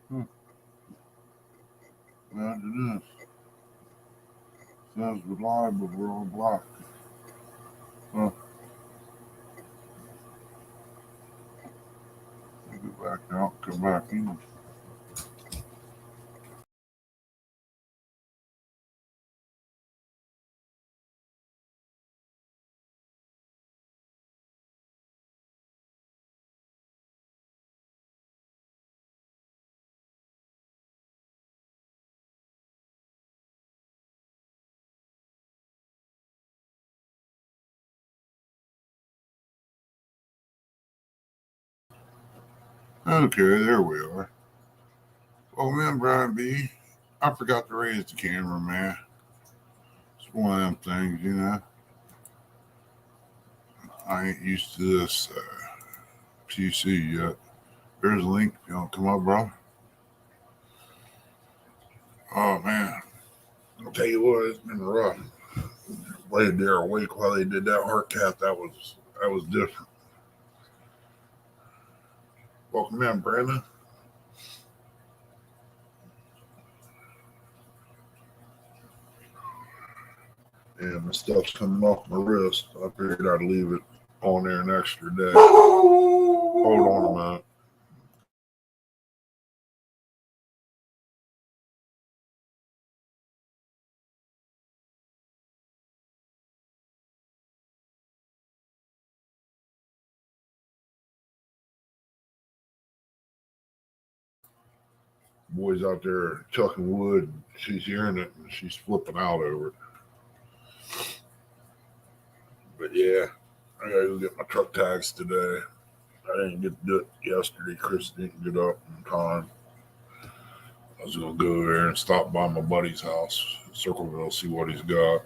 Hmm. Glad it is. Says we're live, but we're on block. Huh. We'll get back out, come back in. Okay, there we are. Oh man, Brian B. I forgot to raise the camera, man. It's one of them things, you know. I ain't used to this PC yet. There's a link if you want to come up, bro. Oh man, I'll tell you what, it's been rough. Laid there awake while they did that heart cath. That was different. Welcome in, Brandon. And my stuff's coming off my wrist. I figured I'd leave it on there an extra day. Hold on a minute. Boy's out there chucking wood. She's hearing it and she's flipping out over it. But yeah, I gotta go get my truck tags today. I didn't get to do it yesterday. Chris didn't get up in time. I was gonna go there and stop by my buddy's house, Circleville, see what he's got.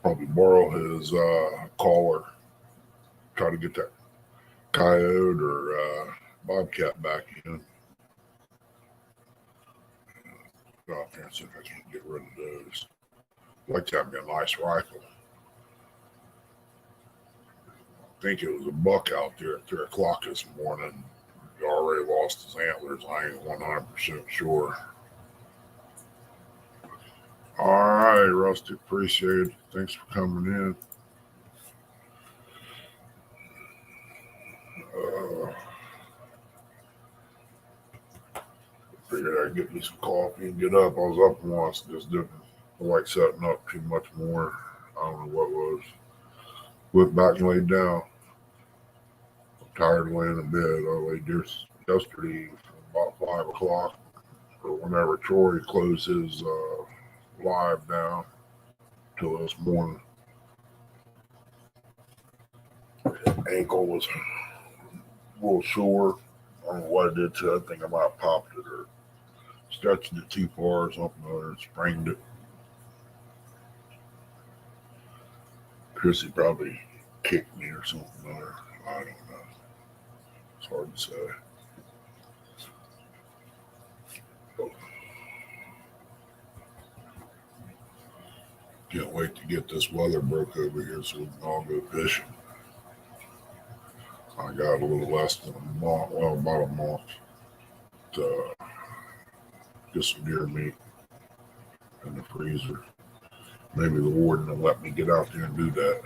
Probably borrow his collar. Try to get that coyote or bobcat back in. Go out there and see if I can't get rid of those. I'd like to have me a nice rifle. I think it was a buck out there at 3 o'clock this morning. He already lost his antlers. I ain't 100% sure. All right, Rusty, appreciate it. Thanks for coming in. Figured I'd get me some coffee and get up. I was up once, just didn't like setting up too much more. I don't know what it was. Went back and laid down. I'm tired of laying in bed. I laid there yesterday about 5 o'clock or whenever Troy closed his live down till this morning. Ankle was a little sore. I don't know what I did to it. I think I might have popped it or stretched it too far or something or sprained it. Chrissy probably kicked me or something or I don't know. It's hard to say. Can't wait to get this weather broke over here so we can all go fishing. I got a little less than a month, well, about a month to get some deer meat in the freezer. Maybe the warden will let me get out there and do that.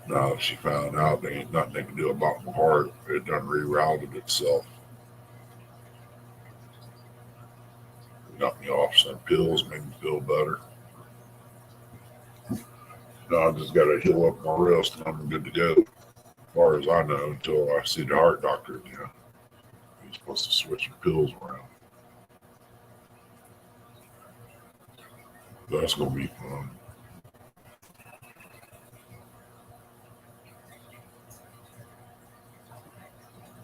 Now that she found out there ain't nothing they can do about my heart, it done rerouted itself. Got me off some pills, made me feel better. Now I just got to heal up my wrist and I'm good to go. As far as I know, until I see the heart doctor again. He's supposed to switch the pills around. That's going to be fun.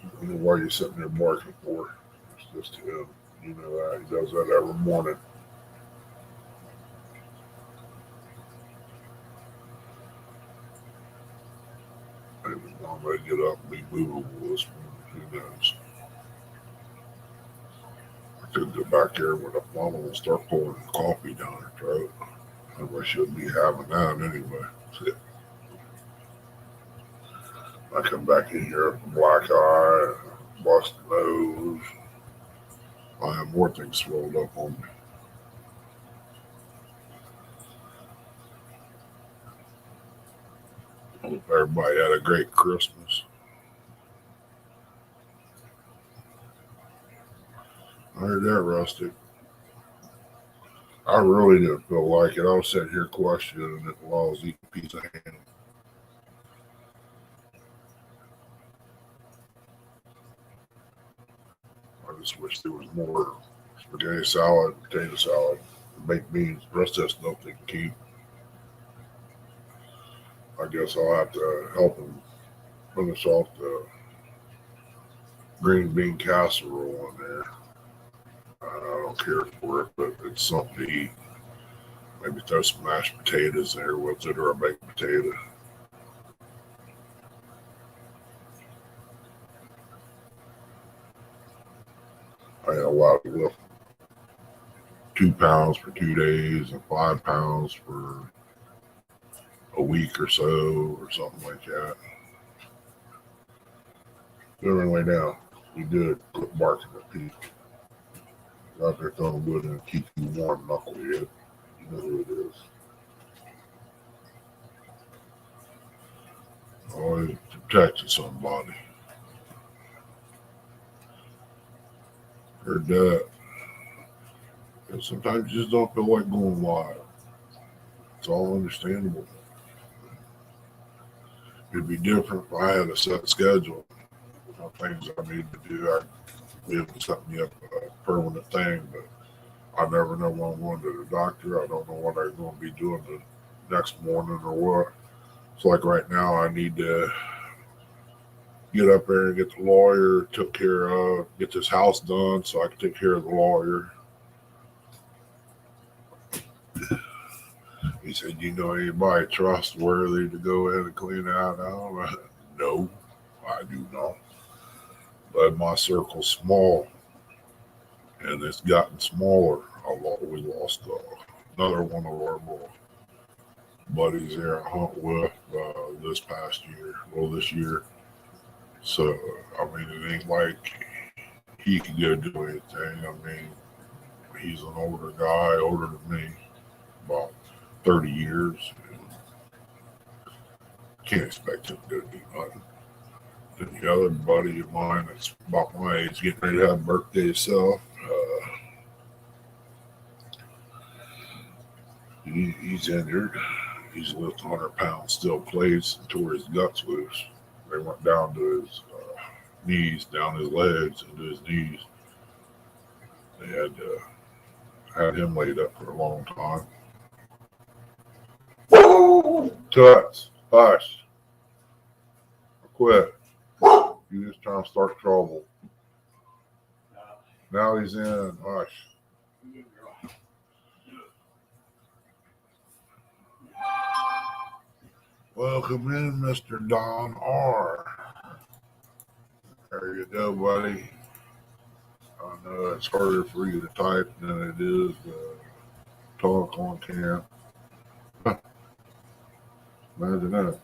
I don't know why you're sitting there barking for. It's just him. You know that. He does that every morning. Maybe one may get up and be movable this morning. Who knows? I could go back there with a funnel and start pouring coffee down her throat. I shouldn't be having that anyway. I come back in here with a black eye, busted nose. I have more things swelled up on me. Hope everybody had a great Christmas. I heard that, Rusty. I really didn't feel like it. I was sitting here questioning it while I was eating a piece of ham. I just wish there was more spaghetti salad, potato salad, baked beans. The rest of that stuff they can keep. I guess I'll have to help them finish off the green bean casserole in there. I don't care for it, but it's something to eat. Maybe throw some mashed potatoes there with it, or a baked potato. I had a lot of lift. 2 pounds for 2 days and 5 pounds for a week or so, or something like that. Anyway, now you did quit barking at people. Out there throwing wood and keep you warm, knucklehead. You know who it is. Always protecting somebody. Heard that. And sometimes you just don't feel like going wild. It's all understandable. It'd be different if I had a set schedule. Things I need to do, I'd be able to set me up a permanent thing, but I never know when I'm going to the doctor. I don't know what I'm going to be doing the next morning or what. It's like right now I need to get up there and get the lawyer took care of, get this house done so I can take care of the lawyer. He said, you know anybody trustworthy to go ahead and clean out? No, I do not. But my circle's small, and it's gotten smaller. We lost another one of our little buddies there I hunt with this year. So, I mean, it ain't like he can go do anything. I mean, he's an older guy, older than me, about 30 years. Can't expect him to do nothing. And the other buddy of mine that's about my age, getting ready to have a birthday himself, he's injured. He's lifting 100 pounds steel plates and tore his guts loose. They went down to his knees, down his legs, into his knees. They had him laid up for a long time. Tuts, hush. Quit. You just trying to start trouble. Now he's in. Hush. Welcome in, Mr. Don R. There you go, buddy. I know it's harder for you to type than it is to talk on cam. Imagine that.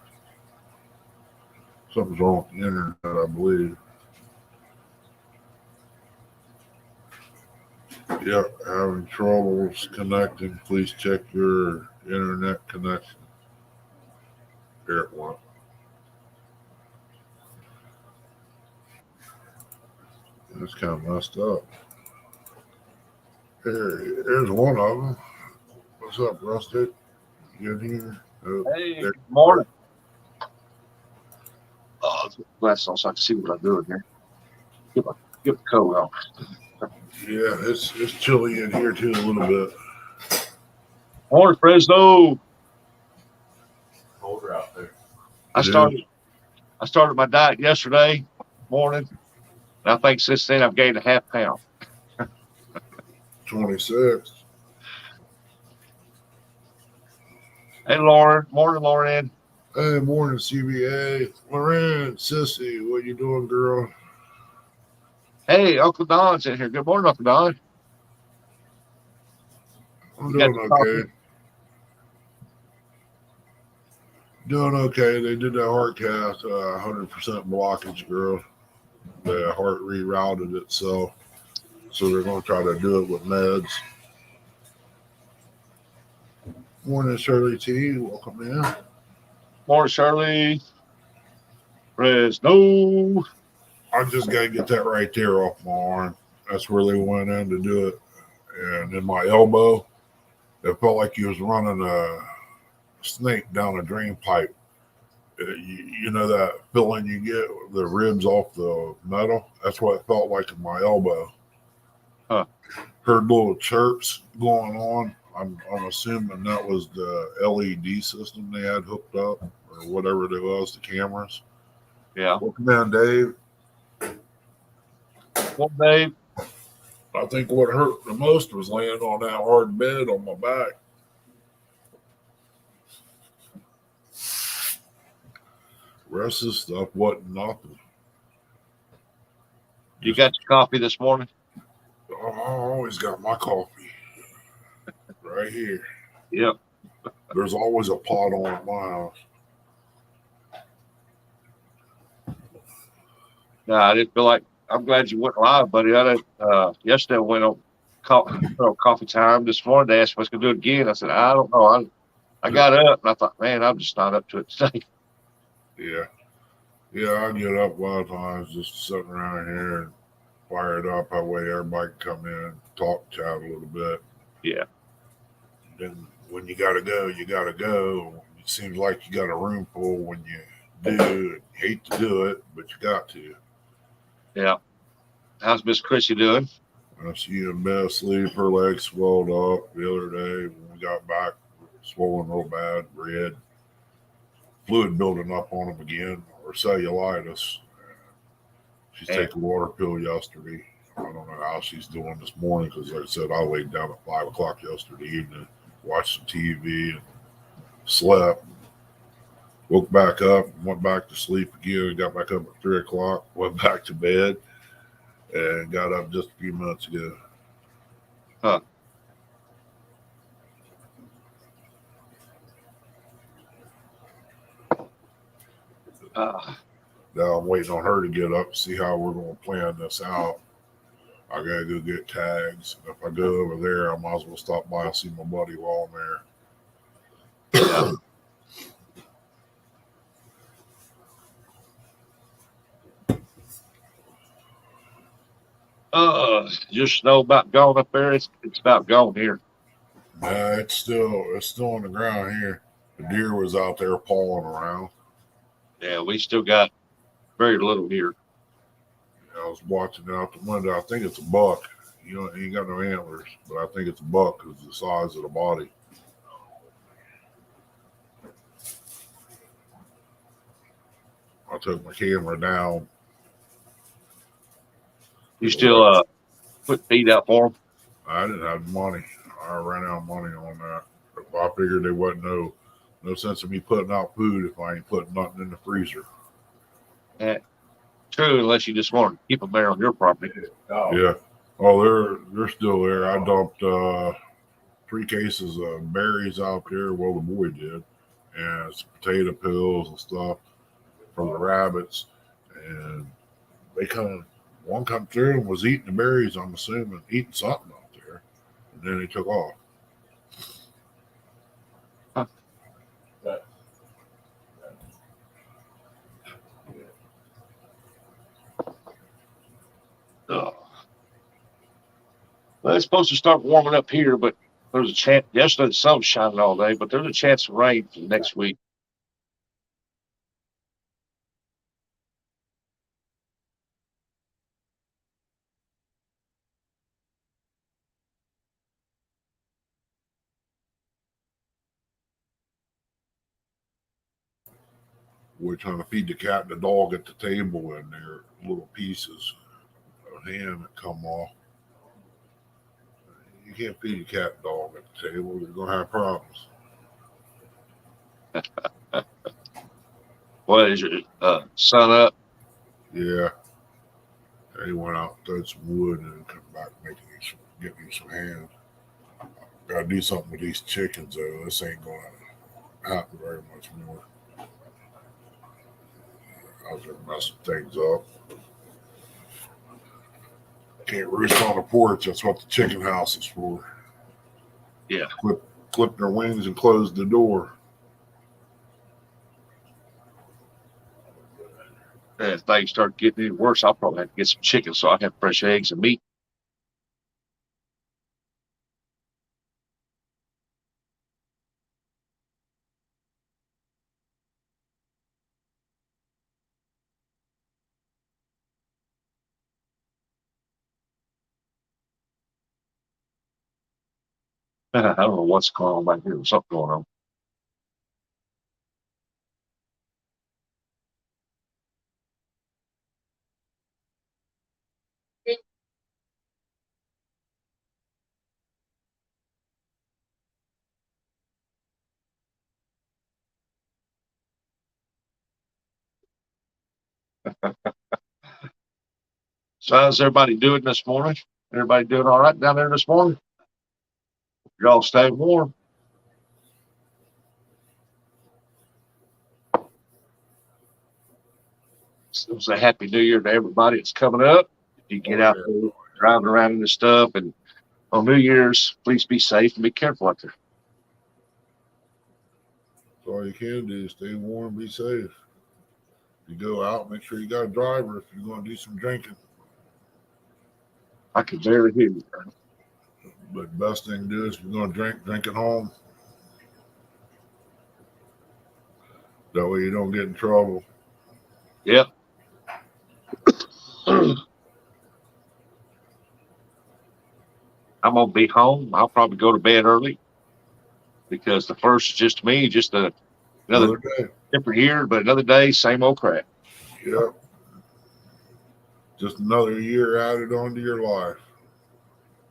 Something's wrong with the internet, I believe. Yep, having troubles connecting. Please check your internet connection. Here it went. That's kind of messed up. Here's one of them. What's up, Rusty? You in here? Hey, good morning. Glasses on so I can see what I'm doing here. Get the coat on. Yeah, it's chilly in here too a little bit. Morning, Fresno. Colder out there. I started my diet yesterday morning, and I think since then I've gained a half pound. 26. Hey, Lauren. Morning, Lauren. Hey, morning, CBA. Lauren, Sissy, what you doing, girl? Hey, Uncle Don's in here. Good morning, Uncle Don. I'm doing okay. Doing okay. They did that heart cath, 100% blockage, girl. The heart rerouted itself. So they're going to try to do it with meds. Morning, Shirley T. Welcome in. Morning, Shirley. No. I just got to get that right there off my arm. That's where they went in to do it. And in my elbow, it felt like you was running a snake down a drain pipe. You know that feeling you get the ribs off the metal? That's what it felt like in my elbow. Huh. Heard little chirps going on. I'm assuming that was the LED system they had hooked up or whatever it was, the cameras. Yeah. Welcome in, Dave. Well, Dave. I think what hurt the most was laying on that hard bed on my back. Rest of the stuff wasn't nothing. You got your coffee this morning? I always got my coffee right here. Yep. There's always a pot on at my house. No, I didn't feel like. I'm glad you went live, buddy. Yesterday I went on coffee time. This morning they asked if I was going to do it again. I said, I don't know. I got up and I thought, man, I'm just not up to it today. Yeah. I get up a lot of times just sitting around here and fire it up. That way everybody can come in, talk, chat a little bit. Yeah. Then when you got to go, you got to go. It seems like you got a room full when you do. You hate to do it, but you got to. Yeah. How's Miss Chrissy doing? She in bed asleep. Her legs swelled up the other day when we got back, swollen real bad, red. Fluid building up on them again, or cellulitis. She's taking a water pill yesterday. I don't know how she's doing this morning because, like I said, I laid down at 5 o'clock yesterday evening, watched some TV, and slept. Woke back up, went back to sleep again, got back up at 3 o'clock, went back to bed, and got up just a few minutes ago. Huh. Now I'm waiting on her to get up, see how we're going to plan this out. I got to go get tags. If I go over there, I might as well stop by and see my buddy while I'm there. Yeah. Your snow about gone up there? It's about gone here. Nah, it's still on the ground here. The deer was out there pawing around. Yeah, we still got very little here. I was watching out the window. I think it's a buck. He ain't got no antlers, but I think it's a buck because of the size of the body. I took my camera down. You still put feed out for them? I didn't have money. I ran out of money on that. But I figured there wasn't no sense of me putting out food if I ain't putting nothing in the freezer. True, unless you just want to keep them there on your property. Yeah. Oh, they're still there. I dumped 3 cases of berries out there. Well, the boy did, and some potato peels and stuff for the rabbits. And one come through and was eating the berries. I'm assuming eating something out there, and then he took off. Huh. Well, it's supposed to start warming up here, but there's a chance. Yesterday the sun was shining all day, but there's a chance of rain for next week. We're trying to feed the cat and the dog at the table, and they're little pieces of ham that come off. You can't feed a cat and dog at the table. You're gonna have problems. What is your sun up? Yeah. He went out and threw some wood and come back get me some ham. Gotta do something with these chickens though. This ain't gonna happen very much more. I was messing things up. Can't roost on the porch. That's what the chicken house is for. Yeah. Clip their wings and close the door. And if things start getting any worse, I'll probably have to get some chicken so I can have fresh eggs and meat. I don't know what's going on back here. There's something going on. So how's everybody doing this morning? Everybody doing all right down there this morning? Y'all stay warm. It was a happy new year to everybody. It's coming up. You get out there driving around in the stuff, and on New Year's, please be safe and be careful out there. That's all you can do. Stay warm, be safe. You go out, make sure you got a driver if you're going to do some drinking. I can barely hear you. But best thing to do is if you're going to drink at home. That way you don't get in trouble. Yep. I'm going to be home. I'll probably go to bed early because the first is just me, just another day. Different year, but another day, same old crap. Yep. Just another year added onto your life.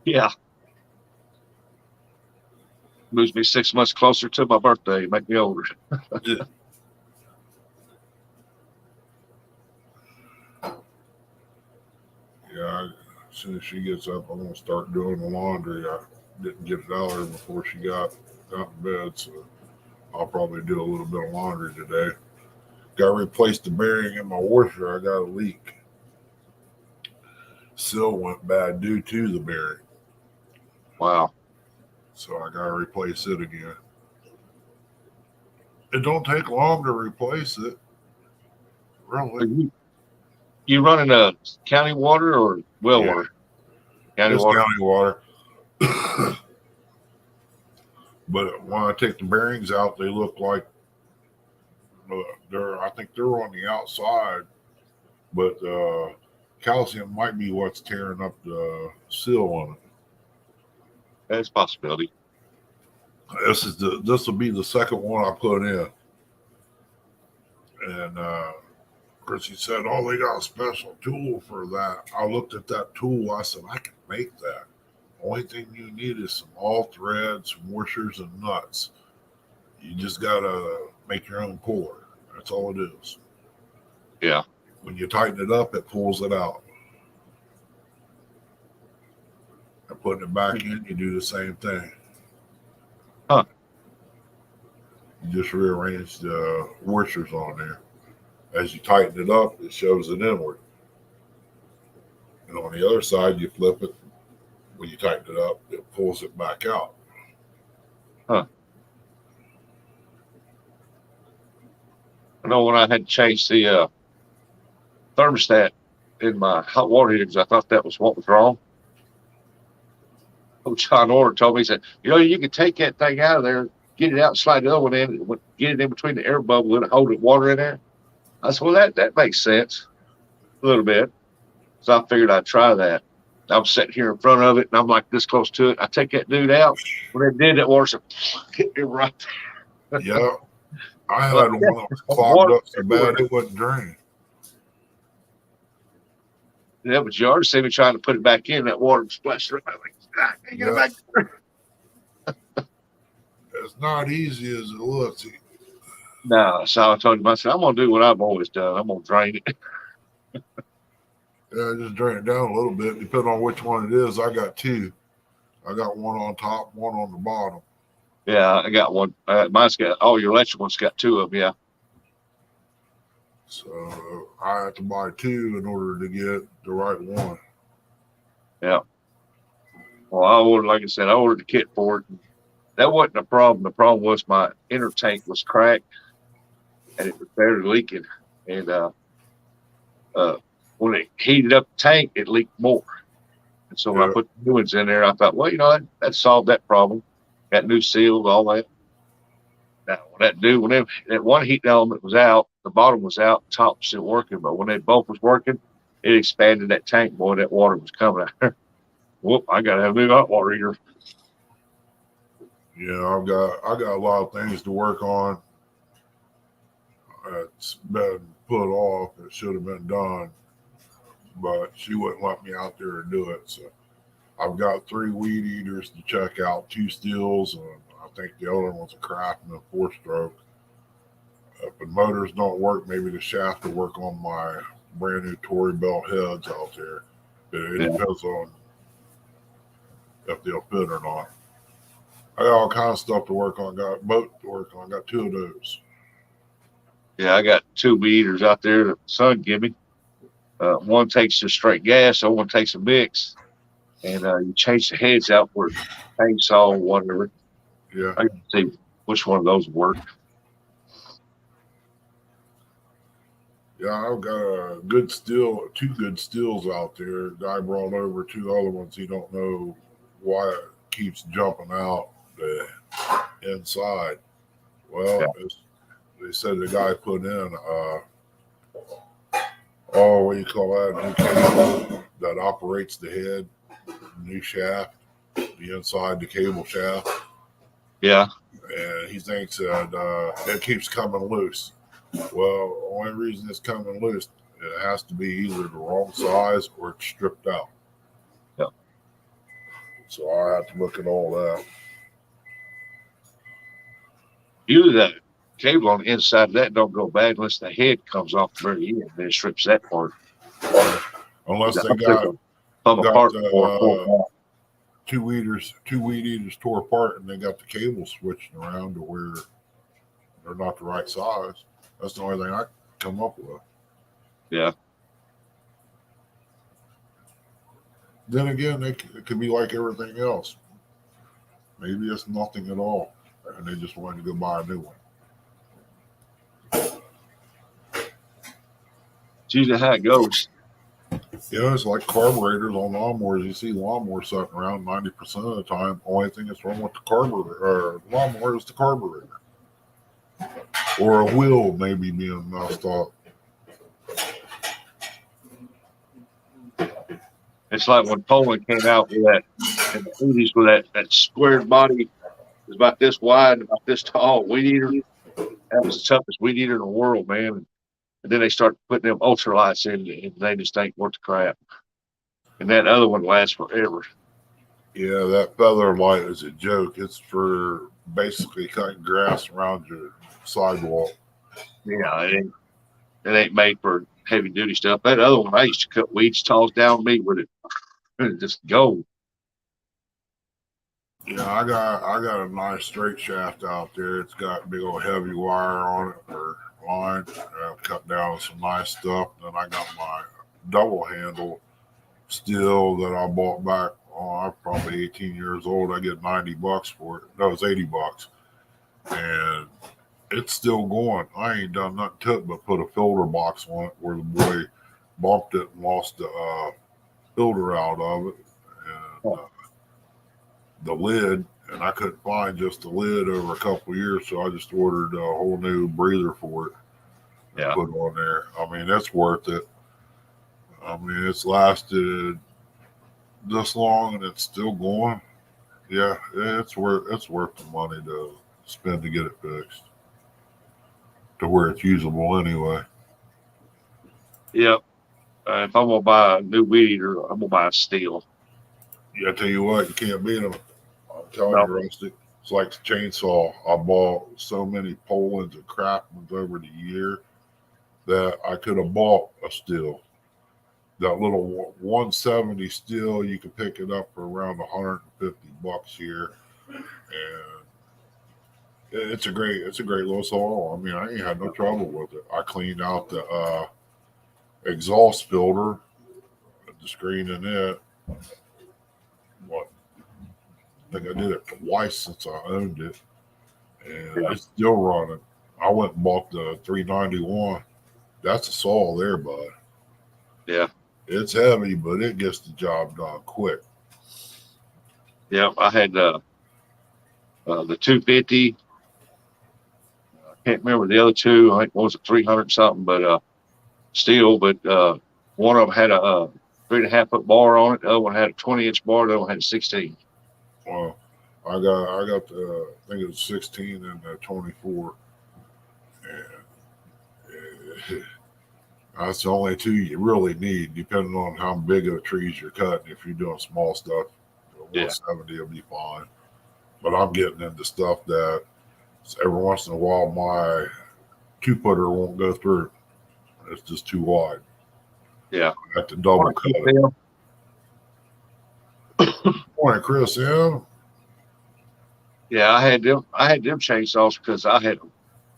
Yeah. Moves me 6 months closer to my birthday, make me older. Yeah. Yeah, as soon as she gets up, I'm gonna start doing the laundry. I didn't get it out of her before she got out of bed, so I'll probably do a little bit of laundry today. Got to replace the bearing in my washer. I got a leak. Seal went bad due to the bearing. Wow. So I got to replace it again. It don't take long to replace it. Really. You running a county water or well water? County water. County water. But when I take the bearings out, they look like I think they're on the outside, but calcium might be what's tearing up the seal on it. That's a possibility. This will be the second one I put in, and Chrissy said, "Oh, they got a special tool for that." I looked at that tool. I said, "I can make that. Only thing you need is some all threads, some washers, and nuts. You just gotta make your own puller. That's all it is." Yeah. When you tighten it up, it pulls it out. And putting it back in, you do the same thing. Huh. You just rearrange the washers on there. As you tighten it up, it shoves it inward. And on the other side, you flip it. When you tighten it up, it pulls it back out. Huh. I know when I had to change the thermostat in my hot water heater because I thought that was what was wrong. John Orr told me, he said, you can take that thing out of there, get it out, and slide the other one in, get it in between the air bubble and hold it water in there. I said, well, that makes sense a little bit. So I figured I'd try that. I'm sitting here in front of it, and I'm like this close to it. I take that dude out. When it did, that water hit me right there. Yeah. I had one that was clogged up so bad it wouldn't drain. Yeah, but you already see me trying to put it back in. That water splashed right. I'm like, get it back there. It's not easy as it looks. No, so I told him, I said, I'm going to do what I've always done. I'm going to drain it. Yeah, just drain it down a little bit, depending on which one it is. I got two. I got one on top, one on the bottom. Yeah, I got one. Mine's got, your electric one's got two of them, yeah. So I had to buy two in order to get the right one. Yeah. Well, I ordered, like I said, I ordered the kit for it. That wasn't a problem. The problem was my inner tank was cracked and it was barely leaking. And uh, when it heated up the tank, it leaked more. And so when I Yeah, put the new ones in there, I thought, well, that solved that problem. Got new seals, all that. Now, when that one heat element was out, the bottom was out, the top was still working. But when they both was working, it expanded that tank. Boy, that water was coming out there. Whoop! I got to have a new hot water heater. yeah. I got a lot of things to work on. It's been put off. It should have been done, but she wouldn't let me out there to do it. So I've got 3 weed eaters to check out, 2 steels, and I think the other one's a craft and a 4-stroke. If the motors don't work, maybe the shaft will work on my brand new Tory belt heads out there. It Yeah, depends on if they'll fit or not. I got all kinds of stuff to work on. Got a boat to work on. Got 2 of those. yeah. I got 2 weed eaters out there that the son gave me. One takes just straight gas, the other one takes a mix, and you change the heads out for chainsaw or whatever. Yeah, I can see which one of those work. yeah. I've got a good steel, 2 good steels out there. Guy brought over 2 other ones. He don't know why it keeps jumping out the inside. Yeah, Well, they said the guy put in oh, what do you call that? New cable that operates the head, new shaft, the inside, the cable shaft. yeah, And he thinks that it keeps coming loose. Well, the only reason it's coming loose, it has to be either the wrong size or it's stripped out. yeah. So I have to look at all that. Usually the cable on the inside of that don't go bad unless the head comes off the very end. Then it strips that part. Unless they I'm sure they'll come got apart the before it pulls out. 2 weed eaters tore apart, and they got the cable switched around to where they're not the right size. That's the only thing I come up with. Yeah, Then again, it could be like everything else. Maybe it's nothing at all, and they just wanted to go buy a new one. it's usually how it goes. Yeah, it's like carburetors on lawnmowers. You see lawnmowers sitting around 90% of the time. Only thing that's wrong with the carburetor or lawnmower is the carburetor, or a wheel maybe being messed up. It's like when Poland came out with that in the 80s with that squared body was about this wide, about this tall weed eater. That was the toughest weed eater in the world, man. And then they start putting them ultralights in, and they just ain't worth the crap. And that other one lasts forever. Yeah, that feather light is a joke. It's for basically cutting grass around your sidewalk. Yeah, it ain't made for heavy duty stuff. That other one, I used to cut weeds tall down me with it. Just go. Yeah, I got a nice straight shaft out there. It's got big old heavy wire on it for line. I've cut down some nice stuff. Then I got my double handle steel that I bought back. Oh, I'm probably 18 years old. I get $90 for it. No, it's $80, and it's still going. I ain't done nothing to it but put a filter box on it where the boy bumped it and lost the filter out of it. And the lid, and I couldn't find just the lid over a couple of years, so I just ordered a whole new breather for it and Yeah. put on there. I mean, it's worth it. I mean, it's lasted this long and it's still going. Yeah, it's worth the money to spend to get it fixed to where it's usable anyway. Yep. If I'm gonna buy a new weed eater, I'm gonna buy a steel. Yeah, I tell you what, you can't beat them. I'm telling No. you, Rusty. It's like the chainsaw. I bought so many Polands and Craftsmans over the year that I could have bought a steel. That little 170 steel, you can pick it up for around $150 here, and It's a great little saw. I mean, I ain't had no trouble with it. I cleaned out the exhaust filter, the screen in it. What? I think I did it twice since I owned it, and Yeah. it's still running. I went and bought the 391. That's a saw there, bud. Yeah. It's heavy, but it gets the job done quick. Yeah. I had the 250. I can't remember the other two. I think one was a 300 something, but still, but one of them had a 3.5 foot bar on it. The other one had a 20-inch bar. The other one had a 16. Well, I got the I think it was 16 and the 24, and that's the only two you really need, depending on how big of trees you're cutting. If you're doing small stuff, Yeah. 170 will be fine. But I'm getting into stuff that every once in a while my 2-footer won't go through. It's just too wide. Yeah. I have to double cut it. Morning, Chris. Yeah. Yeah, I had them chainsaws because I had a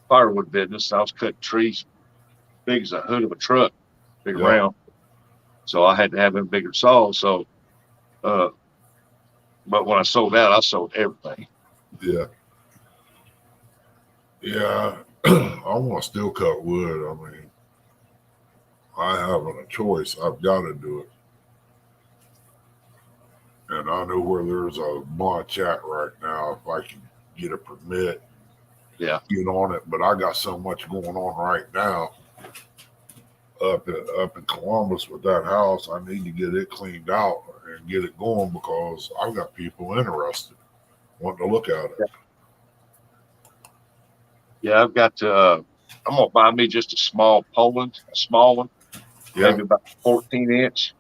firewood business. I was cutting trees big as a hood of a truck, big around. So I had to have them bigger saws. So, but when I sold out, I sold everything. Yeah. Yeah. I want to still cut wood. I mean, I haven't a choice. I've got to do it. And I know where there's a bunch at right now. If I can get a permit, Yeah. get on it. But I got so much going on right now up in Columbus with that house. I need to get it cleaned out and get it going because I've got people interested, wanting to look at it. Yeah, I've got I'm gonna buy me just a small Poland, a small one, maybe about 14-inch.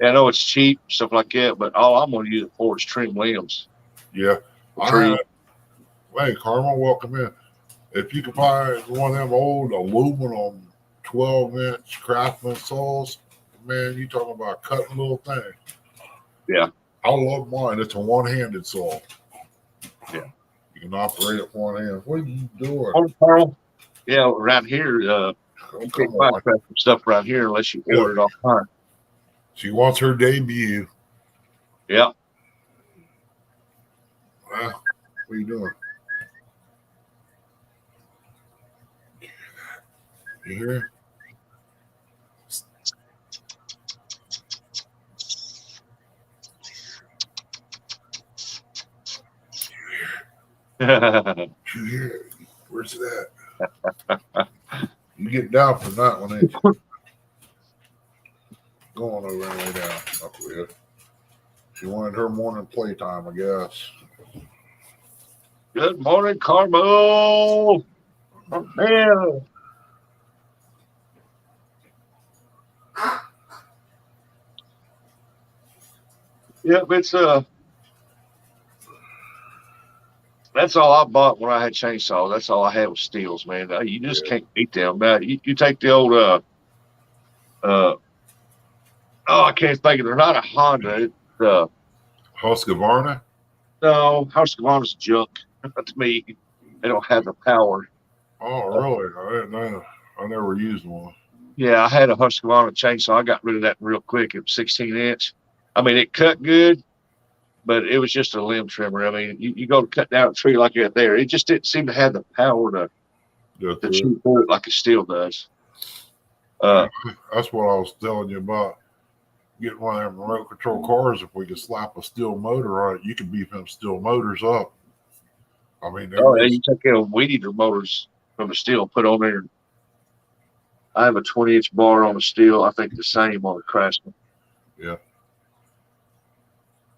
Yeah, I know it's cheap, stuff like that, but all I'm gonna use it for is trim limbs. Yeah. Tree. Hey, Carmel, welcome in. If you can find one of them old aluminum 12-inch Craftsman saws, man, you talking about cutting little thing. Yeah. I love mine. It's a one-handed saw. Yeah. You can operate it with one hand. What are you doing? Oh, Carl. Yeah, around here, you can't find stuff around here unless you order it offline. She wants her debut. Yeah. Well, what are you doing? You hear? You hear? Where's it at? You get down from that one, ain't you? Going over and lay down. Up with. She wanted her morning playtime, I guess. Good morning, Carmel. Man. Yep, it's that's all I bought when I had chainsaws. That's all I had was steels, man. You just can't beat them. Now you take the old I can't think of it. They're not a Honda. It's Husqvarna? no, Husqvarna's junk. To me, they don't have the power. Oh, really? I didn't know. I never used one. Yeah, I had a Husqvarna chainsaw. I got rid of that real quick. It was 16-inch. I mean, it cut good, but it was just a limb trimmer. I mean, you go to cut down a tree like that there, it just didn't seem to have the power to chew through it like a steel does. That's what I was telling you about. Getting one of them remote control cars. If we could slap a steel motor on it, you could beef them steel motors up. I mean, yeah, you take a weed eater motors from the steel, put on there. I have a 20-inch bar on the steel. I think the same on the Craftsman. Yeah.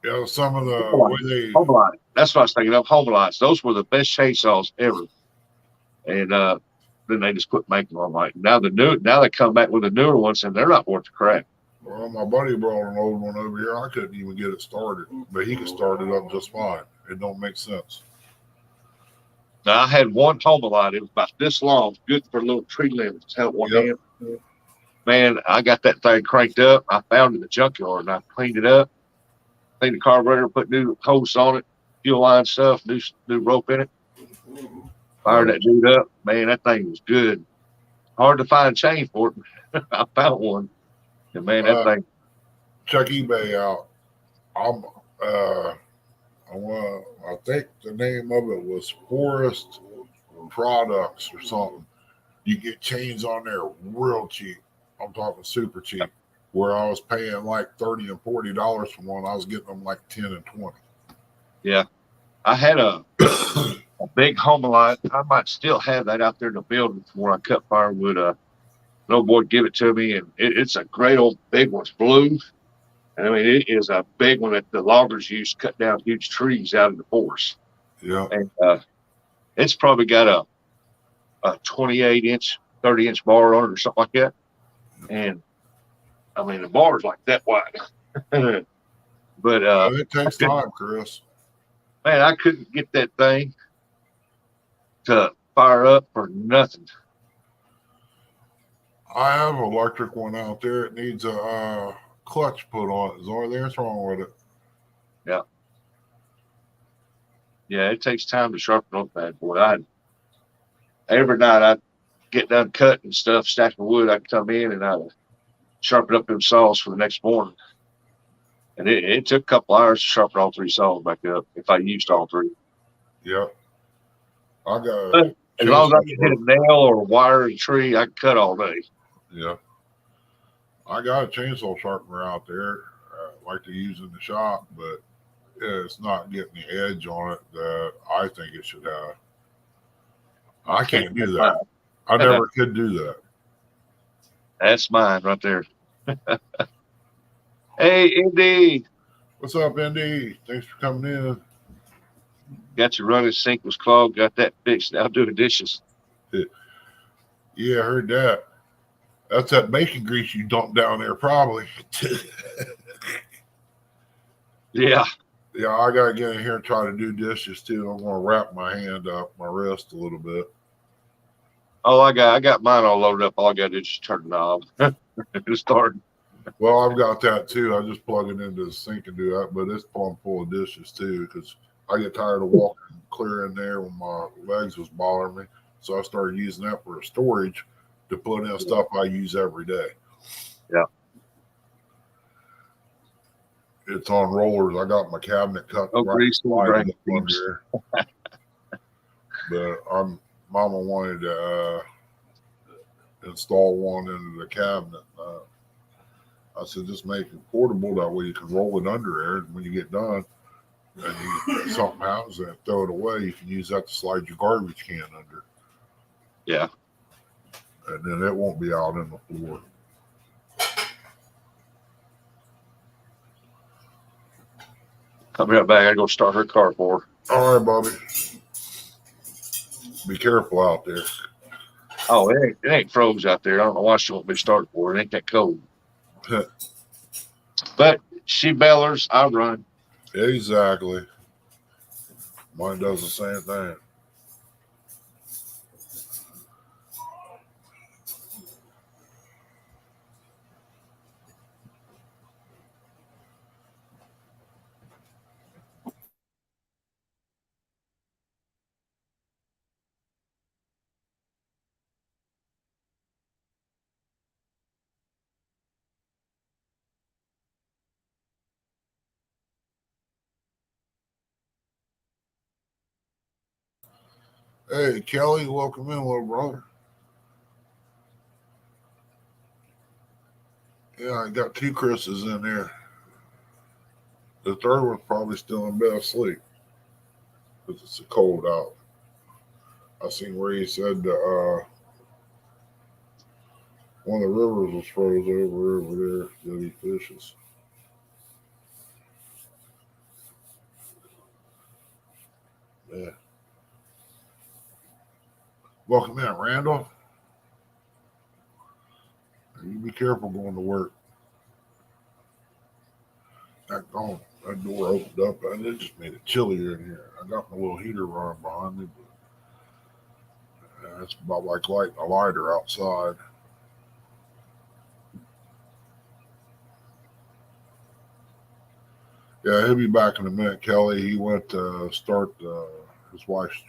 Yeah, some of the way they Homelight. That's what I was thinking of. Homelights. Those were the best chainsaws ever. And then they just quit making them. Like now they come back with the newer ones, and they're not worth the crap. Well, my buddy brought an old one over here. I couldn't even get it started, but he could start it up just fine. It don't make sense. Now I had one Homelight. It was about this long, good for little tree limbs. Held one hand. Man, I got that thing cranked up. I found it in the junkyard, and I cleaned it up. Cleaned the carburetor, put new hose on it, fuel line stuff, new rope in it. Fired that dude up. Man, that thing was good. Hard to find a chain for it. I found one. And man, that thing. Check eBay out. I think the name of it was Forest Products or something. You get chains on there real cheap. I'm talking super cheap. Where I was paying like $30 and $40 for one, I was getting them like 10 and 20. Yeah. I had a big Homelite. I might still have that out there in the building from where I cut firewood. An old boy give it to me, and it's a great old big one. It's blue. And I mean, it is a big one that the loggers use to cut down huge trees out in the forest. Yeah. And it's probably got a 28-inch, 30-inch bar on it or something like that. And I mean, the bar's like that wide. But it takes time, Chris. Man, I couldn't get that thing to fire up for nothing. I have an electric one out there. It needs a clutch put on it. Is all there's wrong with it. Yeah. Yeah, it takes time to sharpen up that boy. Every night I'd get done cutting stuff, stacking wood, I'd come in and I'd sharpen up them saws for the next morning. And it took a couple hours to sharpen all three saws back up if I used all three. Yeah. I got as long as I can hit a nail or a wire in a tree, I can cut all day. Yeah. I got a chainsaw sharpener out there. I like to use in the shop, but it's not getting the edge on it that I think it should have. I can't do that. I never could do that. That's mine right there. Hey, Indy. What's up, Indy? Thanks for coming in. Got your running sink was clogged. Got that fixed. Now doing dishes. Yeah, I heard that. That's that bacon grease you dumped down there, probably. Yeah. Yeah, I got to get in here and try to do dishes, too. I'm going to wrap my hand up, my wrist a little bit. Oh, I got mine all loaded up. All I got to do is just turn the knob. Just start. Well, I've got that, too. I just plug it into the sink and do that, but it's plumb full of dishes, too, because I get tired of walking clear in there when my legs was bothering me. So I started using that for storage to put in stuff I use every day. Yeah. It's on rollers. I got my cabinet cut right under. But Mama wanted to install one into the cabinet. I said, just make it portable. That way you can roll it under there. And when you get done and something happens and throw it away, you can use that to slide your garbage can under. Yeah. And then it won't be out in the floor. I'll be right back. I gotta go start her car for her. All right, Bobby. Be careful out there. Oh, it ain't froze out there. I don't know why she won't be started for it. It ain't that cold. But she bellers, I run. Exactly. Mine does the same thing. Hey, Kelly, welcome in, little brother. Yeah, I got two Chris's in there. The third one's probably still in bed asleep because it's cold out. I seen where he said one of the rivers was froze over there that he fishes. Yeah. Welcome in, Randall. You be careful going to work. That door opened up and it just made it chillier in here. I got my little heater running behind me, but it's about like lighting a lighter outside. Yeah, he'll be back in a minute, Kelly. He went to start his wife's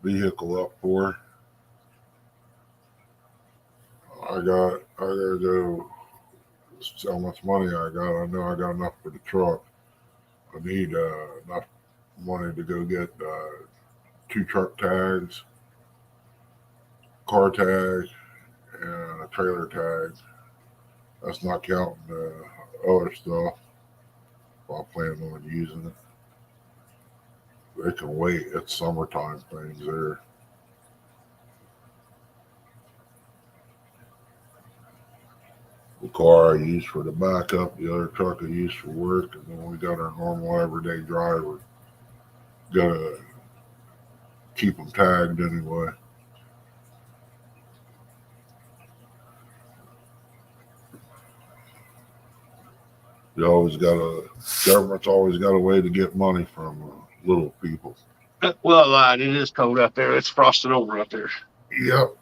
vehicle up for her. I gotta go see how much money I got. I know I got enough for the truck. I need enough money to go get 2 truck tags, car tag, and a trailer tag. That's not counting the other stuff. I plan on using it. They can wait. It's summertime things there. The car I use for the backup, the other truck I use for work, and then we got our normal everyday driver. Gotta keep them tagged anyway. Government's always got a way to get money from little people. Well, I lied. It is cold out there. It's frosted over out there. Yep.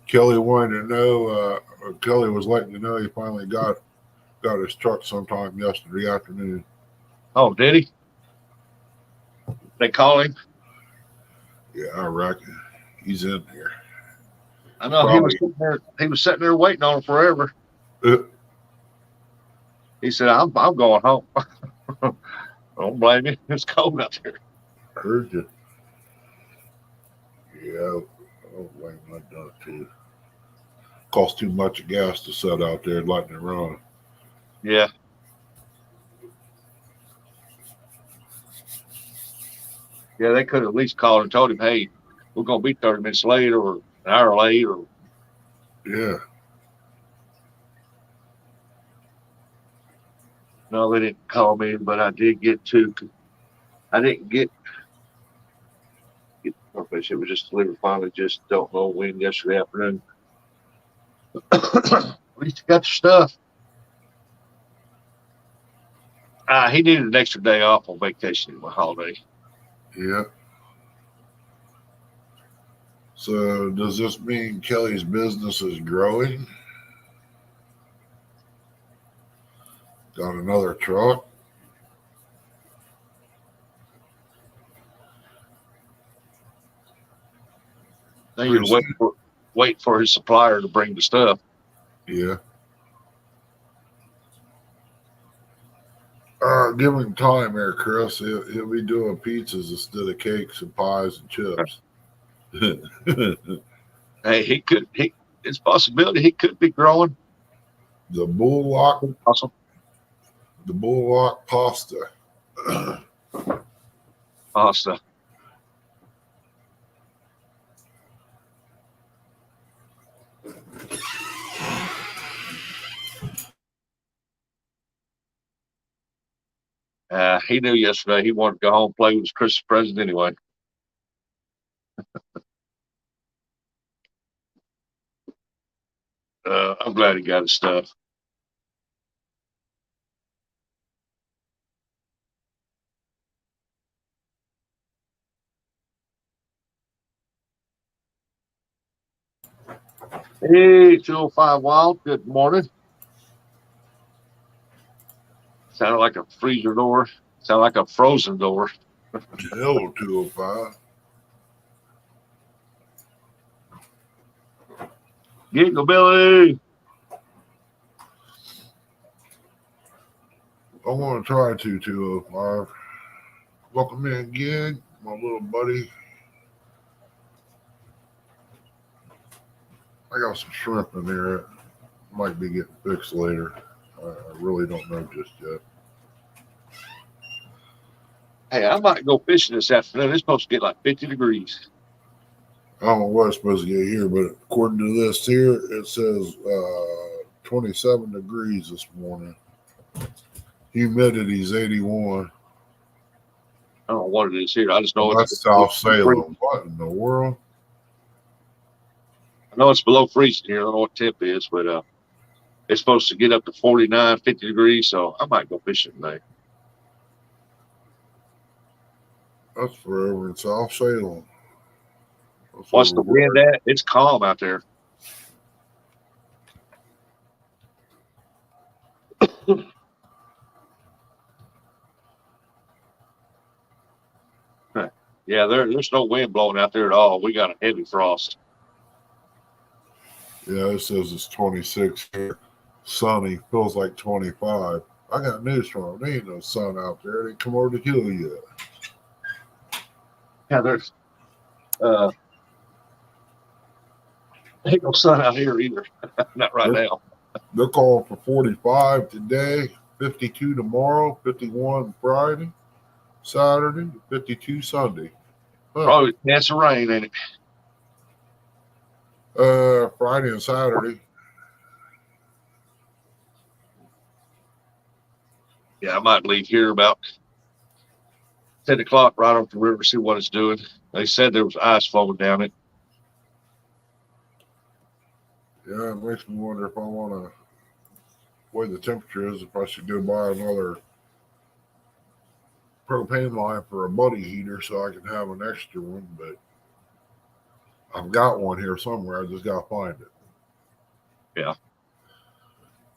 Kelly wanted to know, Kelly was letting you know he finally got his truck sometime yesterday afternoon. Oh, did he? They call him? Yeah, I reckon he's in there. I know he was sitting there waiting on him forever. He said, I'm going home. I don't blame you. It's cold out there. Heard you. Yeah, I don't blame him. I've done it too. Costs too much of gas to sit out there letting it run. Yeah. Yeah, they could have at least called and told him, hey, we're going to be 30 minutes late or an hour late. Or Yeah. no, they didn't call me, but I did get two. I didn't get it was just delivered finally, just don't know when yesterday afternoon. At least you got your stuff. He needed an extra day off on vacation in my holiday. Yeah. So does this mean Kelly's business is growing? Got another truck? Now you're wait for his supplier to bring the stuff. Yeah. Give him time there, Chris. He'll be doing pizzas instead of cakes and pies and chips. Hey, it's a possibility he could be growing. The Bullock. Awesome. The Bullock pasta. Pasta. He knew yesterday he wanted to go home and play with his Christmas present anyway. I'm glad he got his stuff. Hey, 205 Wild, good morning. Sounded like a freezer door. Sounded like a frozen door. Hello, 205. Giggle Billy. I'm going to try 205. Welcome in, Gig, my little buddy. I got some shrimp in there. Might be getting fixed later. I really don't know just yet. Hey, I might go fishing this afternoon. It's supposed to get like 50 degrees. I don't know what it's supposed to get here, but according to this here, it says 27 degrees this morning. Humidity's 81. I don't know what it is here. I just know That's South Salem. What in the world? I know it's below freezing here. I don't know what temp is, but it's supposed to get up to 49, 50 degrees. So I might go fishing today. That's forever in South Salem. What's the wind at? It's calm out there. Yeah, there's no wind blowing out there at all. We got a heavy frost. Yeah, it says it's 26 here. Sunny, feels like 25. I got news for them. There ain't no sun out there. They come over the hill yet. Yeah, there's ain't no sun out here either. Not right now. They're calling for 45 today, 52 tomorrow, 51 Friday, Saturday, 52 Sunday. Huh. Probably chance of rain, ain't it? Friday and Saturday. Yeah, I might leave here about 10 o'clock right off the river, see what it's doing. They said there was ice flowing down it. Yeah, it makes me wonder if I want to, way the temperature is, if I should go buy another propane line for a buddy heater so I can have an extra one, but I've got one here somewhere. I just got to find it. Yeah.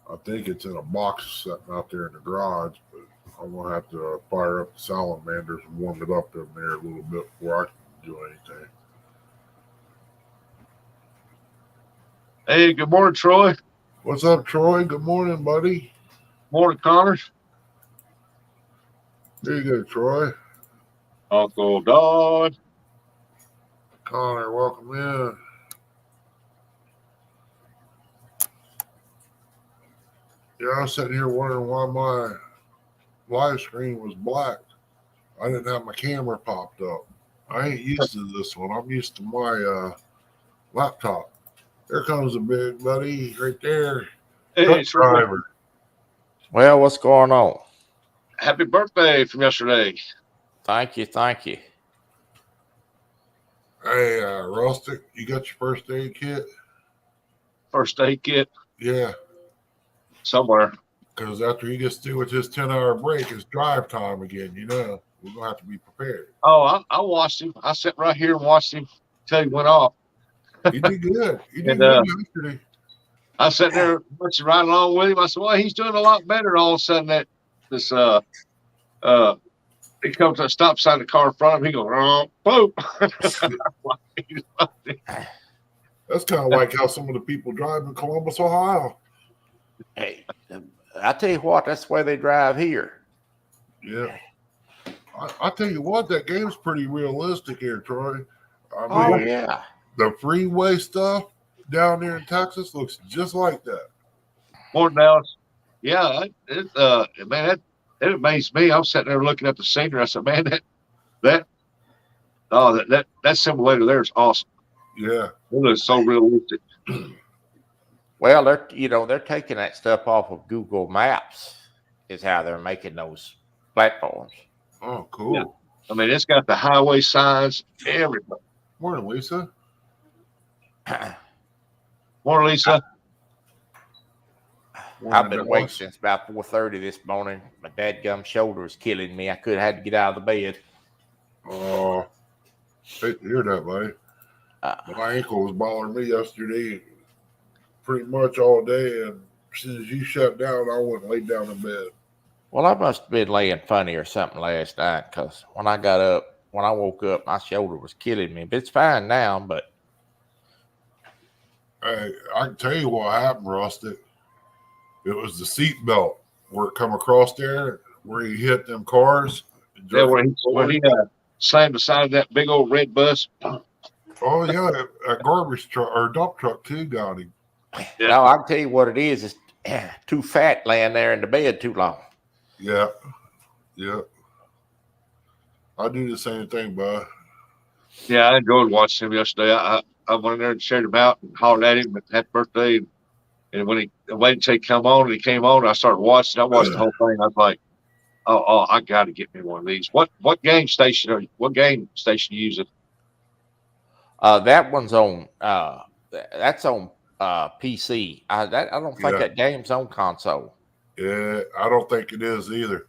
I think it's in a box sitting out there in the garage, but I'm going to have to fire up the salamanders and warm it up in there a little bit before I can do anything. Hey, good morning, Troy. What's up, Troy? Good morning, buddy. Morning, Connor. There you go, Troy. Uncle Don. Connor, welcome in. Yeah, I was sitting here wondering why my live screen was black. I didn't have my camera popped up. I ain't used to this one. I'm used to my laptop. There comes a big buddy right there. Hey, Truck it's Troy. driver. Well, what's going on? Happy birthday from yesterday. Thank you. Thank you. Hey, Rustic, you got your first aid kit? First aid kit Yeah, somewhere. because after he gets through with his 10-hour break, it's drive time again, you know. We're going to have to be prepared. Oh, I watched him. I sat right here and watched him till he went off. He did good. He did And, good yesterday. I sat there watching right along with him. I said, well, he's doing a lot better. All of a sudden, he comes to a stop sign, the car in front of him. He goes, boom. That's kind of like how some of the people drive in Columbus, Ohio. Hey, I tell you what, that's the way they drive here. Yeah. I tell you what, that game's pretty realistic here, Troy. I Oh mean, yeah. the freeway stuff down there in Texas looks just like that. Morning, Dallas. Yeah, man, it amazed me. I was sitting there looking at the scenery. I said, man, that simulator there is awesome. Yeah. It looks so realistic. Well, they're taking that stuff off of Google Maps. Is how they're making those platforms. Oh, cool. Yeah. I mean, it's got the highway signs, everything. Morning, Lisa. Morning, Lisa. I've been awake since about 4:30 this morning. My dadgum shoulder is killing me. I could have had to get out of the bed. Oh, hate to hear that, buddy. My ankle was bothering me yesterday pretty much all day, and as soon as you shut down, I went and laid down in bed. Well, I must have been laying funny or something last night because when I woke up, my shoulder was killing me. But it's fine now. But Hey, I can tell you what happened, Rustic. It was the seat belt where it come across there, where he hit them cars. Yeah, where he slammed beside that big old red bus. Oh, yeah, a garbage truck or dump truck, too, got him. Yeah. No, I can tell you what it is. It's too fat laying there in the bed too long. Yeah. Yeah. I do the same thing, bud. Yeah, I enjoyed watching him yesterday. I went in there and shared him out and hollered at him happy birthday. And when I waited until he come on and he came on, I started watching. I watched the whole thing. I was like, oh, I got to get me one of these. What game station are you using? That one's on. That's on PC. I don't think that game's on console. Yeah, I don't think it is either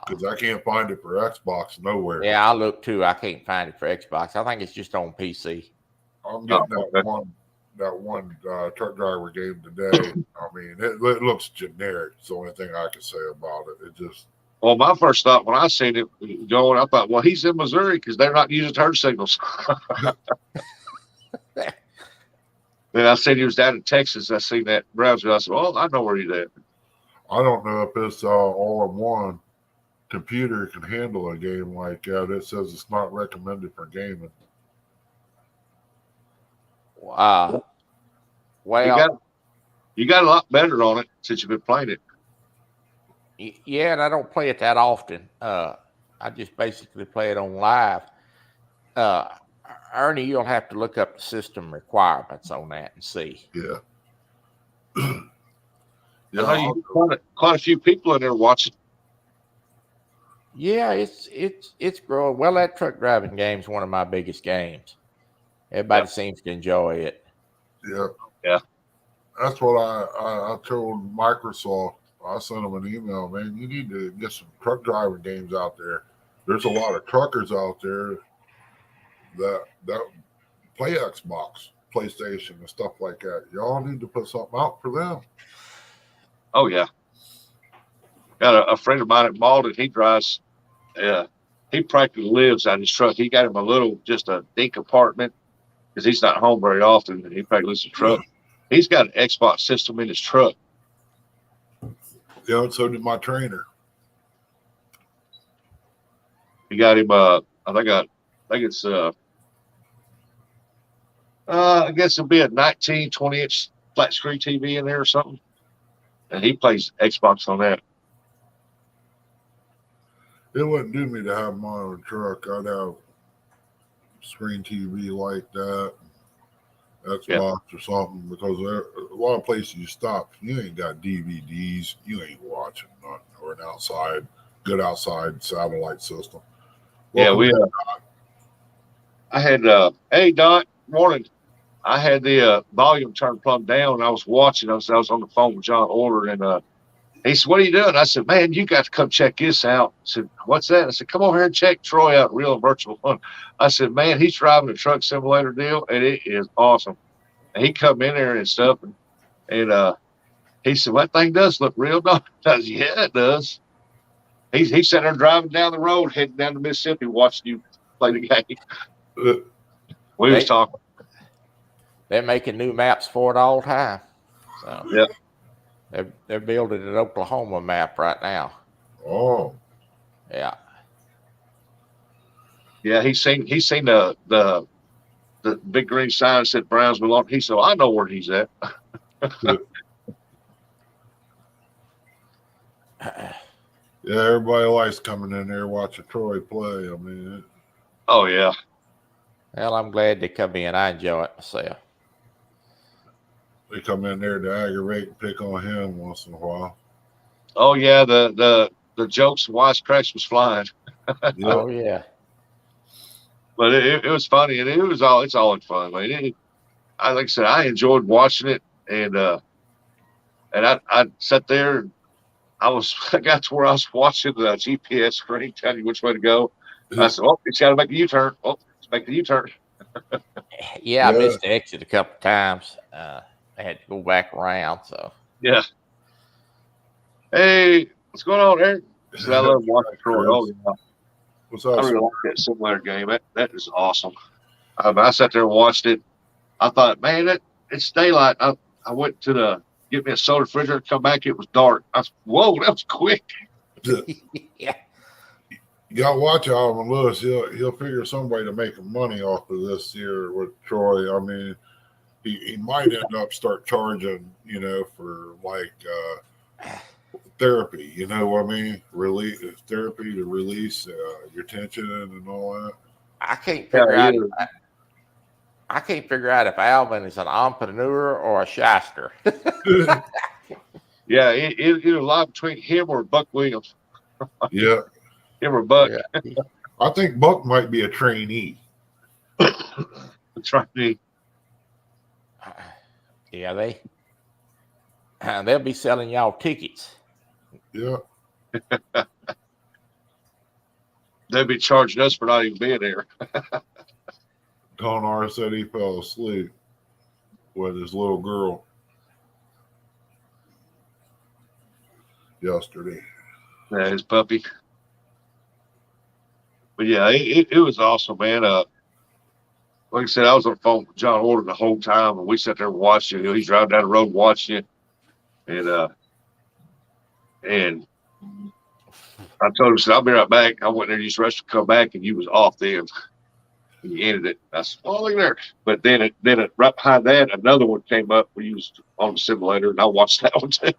because I can't find it for Xbox nowhere. Yeah, I look too. I can't find it for Xbox. I think it's just on PC. I'm getting that one truck driver game today. I mean, it looks generic. It's the only thing I can say about it. It just. Well, my first thought when I seen it going, I thought, well, he's in Missouri because they're not using turn signals. Then I seen he was down in Texas. I seen that browser. I said, well, I know where he's at. I don't know if this all-in-one computer can handle a game like that. It says it's not recommended for gaming. Well, You got a lot better on it since you've been playing it. yeah, and I don't play it that often. I just basically play it on live. Ernie, you'll have to look up the system requirements on that and see. Yeah. I know you quite a few people in there watching. Yeah, it's growing. Well, that truck driving game is one of my biggest games. Everybody seems to enjoy it. Yeah. Yeah. That's what I told Microsoft. I sent them an email, man. You need to get some truck driving games out there. There's a lot of truckers out there that play Xbox, PlayStation, and stuff like that. Y'all need to put something out for them. Oh yeah. Got a friend of mine at Malden. He drives. He practically lives out his truck. He got him just a dink apartment because he's not home very often. And he practically lives in a truck. He's got an Xbox system in his truck. Yeah, and so did my trainer. He got him. I guess it'll be a 19, 20-inch flat screen TV in there or something. And he plays Xbox on that. It wouldn't do me to have mine on a truck. I'd have screen TV like that, Xbox or something, because a lot of places you stop, you ain't got DVDs, you ain't watching nothing, or an good outside satellite system. I had, hey, Don, morning. I had the volume turned plumb down, and I was watching. I was on the phone with John Order, and he said, what are you doing? I said, man, you got to come check this out. I said, what's that? I said, come over here and check Troy out, Real and Virtual Fun. I said, man, he's driving a truck simulator deal, and it is awesome. And he come in there and stuff, and he said, well, that thing does look real. No, it does. Yeah, it does. He's sitting there driving down the road, heading down to Mississippi, watching you play the game. We was talking. They're making new maps for it all the time. So yeah, they're building an Oklahoma map right now. Oh, yeah. Yeah, he's seen the big green sign that said Brownsville on. He said, I know where he's at. yeah, everybody likes coming in there watching Troy play. I mean, oh yeah. Well, I'm glad they come in. I enjoy it myself. They come in there to aggravate and pick on him once in a while. Oh yeah, the jokes and wisecracks was flying. Yep. Oh yeah. But it was funny, and it's all in fun. I mean, like I said, I enjoyed watching it, and I sat there. And I got to where I was watching the GPS screen telling you which way to go. And I said, "Oh, it's got to make a U-turn. Oh, it's making a U-turn." Yeah, I missed the exit a couple of times. I had to go back around. So yeah. Hey, what's going on, Eric? I love watching Troy. Oh yeah. What's up? I really like that simulator game. That is awesome. I sat there and watched it. I thought, man, it's daylight. I went to get me a soda refrigerator, come back, it was dark. I said, whoa, that was quick. Yeah. You gotta watch Alvin Lewis. He'll figure some way to make money off of this here with Troy. I mean, he might end up start charging, for like therapy. You know what I mean? Therapy to release your tension and all that. I can't figure out if Alvin is an entrepreneur or a shyster. Yeah, it's a lot between him or Buck Williams. Yeah. Him or Buck. Yeah. I think Buck might be a trainee. That's right. Yeah, they'll be selling y'all tickets. Yeah. They'll be charging us for not even being there. Don R said he fell asleep with his little girl yesterday. Yeah, his puppy. But yeah, it was awesome, man. Like I said, I was on the phone with John Orton the whole time, and we sat there watching. He's driving down the road watching it, and I told him, I said, I'll be right back. I went there, used the restroom, come back, and you was off then. And you ended it. I said, oh, look there. But then right behind that, another one came up. We used on the simulator, and I watched that one too.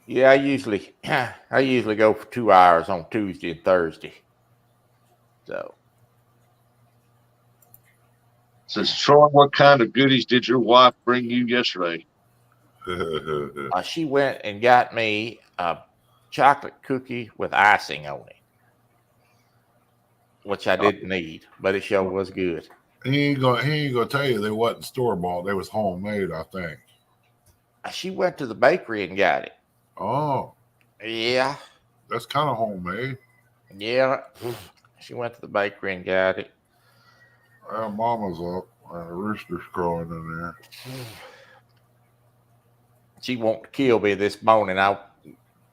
Yeah, I usually go for 2 hours on Tuesday and Thursday. Says, Troy, what kind of goodies did your wife bring you yesterday? She went and got me a chocolate cookie with icing on it, which I didn't need, but it sure was good. He ain't gonna tell you they wasn't store bought. They was homemade, I think. She went to the bakery and got it. Oh, Yeah. that's kind of homemade. Yeah. She went to the bakery and got it. Mama's up. And a rooster's crowing in there. She wanted to kill me this morning. I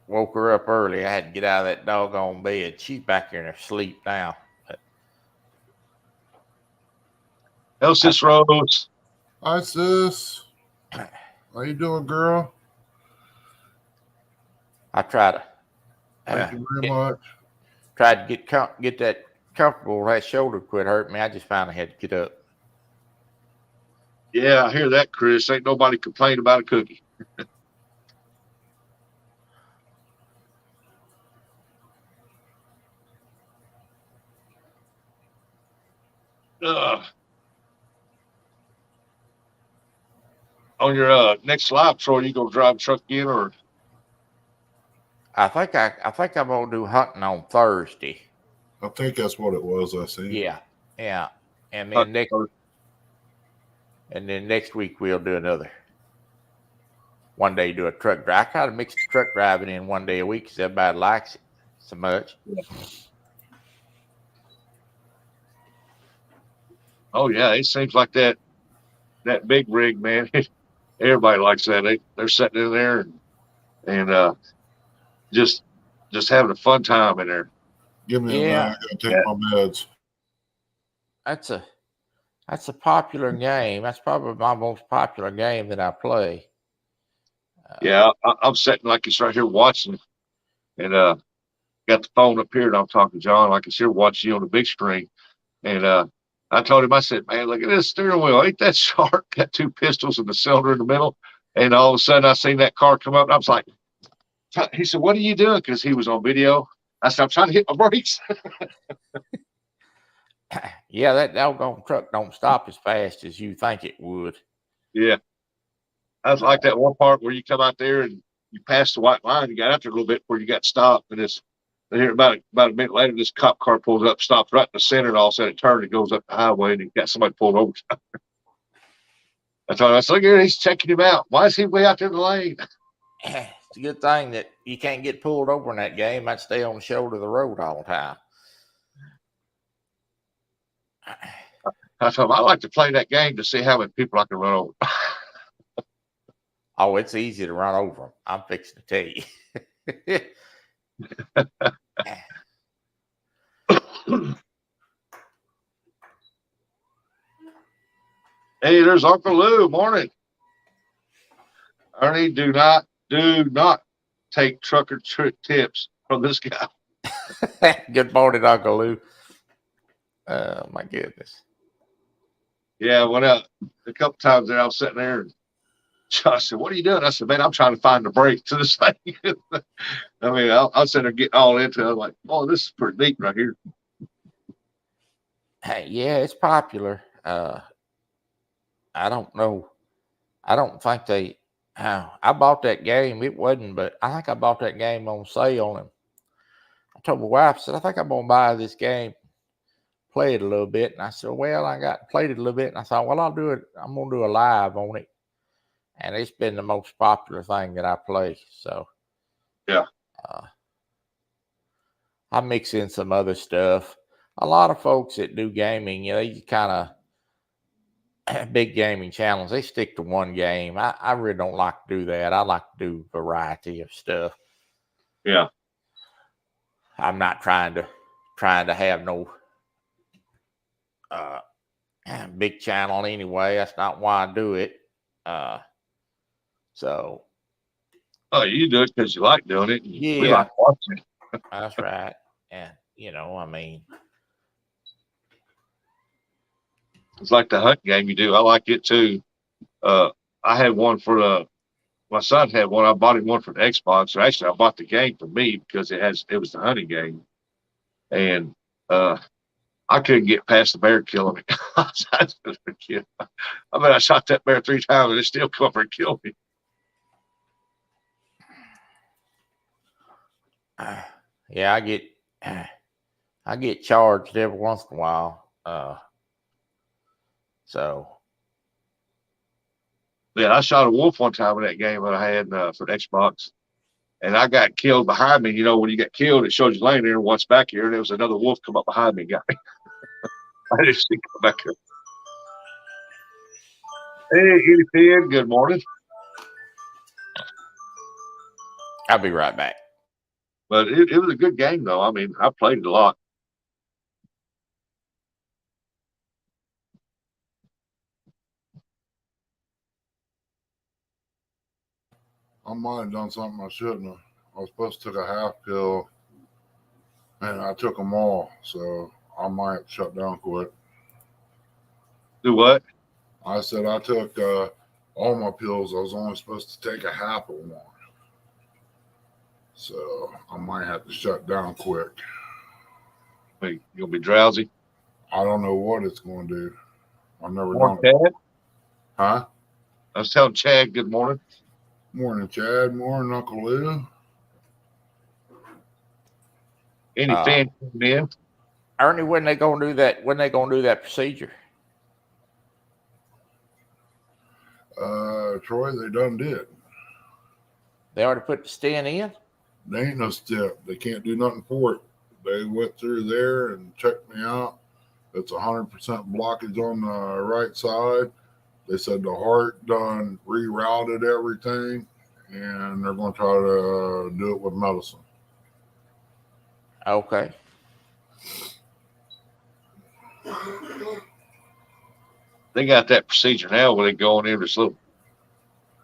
woke her up early. I had to get out of that doggone bed. She's back here in her sleep now. How's this, Rose? Hi, sis. How you doing, girl? I tried to. Thank you very much. Tried to get that comfortable. That shoulder quit hurting me. I just finally had to get up. Yeah, I hear that, Chris. Ain't nobody complained about a cookie. On your next live, Troy, you gonna drive the truck in, or? I think I'm gonna do hunting on Thursday. I think that's what it was. I see. Yeah, and then next week we'll do another. One day do a truck drive. I kind of mix the truck driving in one day a week because everybody likes it so much. Yeah. Oh yeah, it seems like that big rig, man. Everybody likes that. They're sitting in there and just having a fun time in there. Give me a minute. I gotta take my meds. That's a popular game. That's probably my most popular game that I play. Yeah, I'm sitting like it's right here watching, and got the phone up here, and I'm talking to John like it's here watching you on the big screen. And I told him, I said, man, look at this steering wheel. Ain't that sharp? Got two pistols and the cylinder in the middle. And all of a sudden, I seen that car come up, and I was like, he said, what are you doing? Because he was on video. I said, I'm trying to hit my brakes. Yeah, that doggone truck don't stop as fast as you think it would. Yeah. I was like that one part where you come out there and you pass the white line. You got out there a little bit before you got stopped. And here about a minute later, this cop car pulls up, stops right in the center, and all of a sudden it turns and goes up the highway, and he got somebody pulled over. I told him, I said, look here, he's checking him out. Why is he way out there in the lane? It's a good thing that you can't get pulled over in that game. I'd stay on the shoulder of the road all the time. I told him, I like to play that game to see how many people I can run over. Oh, it's easy to run over them. I'm fixing to tell you. Hey, there's Uncle Lou. Morning. Ernie, do not take trucker tips from this guy. Good morning, Uncle Lou. Oh my goodness. Yeah, I went out a couple times there. I was sitting there and John said, what are you doing? I said, man, I'm trying to find the brake to this thing. I mean, I'll sit there getting all into it. I'm like, oh, this is pretty neat right here. Hey, yeah, it's popular. I don't know. I don't think they. I bought that game. It wasn't, but I think I bought that game on sale. And I told my wife, I said, I think I'm gonna buy this game, play it a little bit. And I said, well, I got played it a little bit, and I thought, well, I'll do it. I'm gonna do a live on it, and it's been the most popular thing that I play. So, yeah, I mix in some other stuff. A lot of folks that do gaming, you know, you kind of big gaming channels, they stick to one game. I really don't like to do that. I like to do variety of stuff. Yeah. I'm not trying to have no big channel anyway. That's not why I do it. So Oh, you do it because you like doing it. yeah, We like watching it. that's right. And I mean, It's like the hunt game you do. I like it too. I had one for my son had one. I bought him one for the Xbox. Or actually, I bought the game for me because it was the hunting game, and I couldn't get past the bear killing me. I mean, I shot that bear 3 times and it still come over and killed me. yeah, I get charged every once in a while. So Yeah, I shot a wolf one time in that game that I had for the Xbox, and I got killed behind me. You know, when you get killed, it shows you laying there and what's back here, and there was another wolf come up behind me and got me. I didn't see him come back here. Hey, Edie Finn, good morning. I'll be right back. But it was a good game, though. I mean, I played it a lot. I might have done something I shouldn't have. I was supposed to take a half pill, and I took them all, so I might have shut down quick. Do what? I said I took all my pills. I was only supposed to take a half of one, so I might have to shut down quick. Hey, you'll be drowsy. I don't know what it's going to do. I've never Morning, done it. Chad. Huh? I was telling Chad good morning. Morning, Chad. Morning, Uncle Lou. Any fan came in? Ernie, when they gonna do that? When they gonna do that procedure? Troy, they done did. They already put the stent in. They ain't no step. They can't do nothing for it. They went through there and checked me out. It's 100% blockage on the right side. They said the heart done rerouted everything, and they're going to try to do it with medicine. Okay. They got that procedure now where they go in there, this little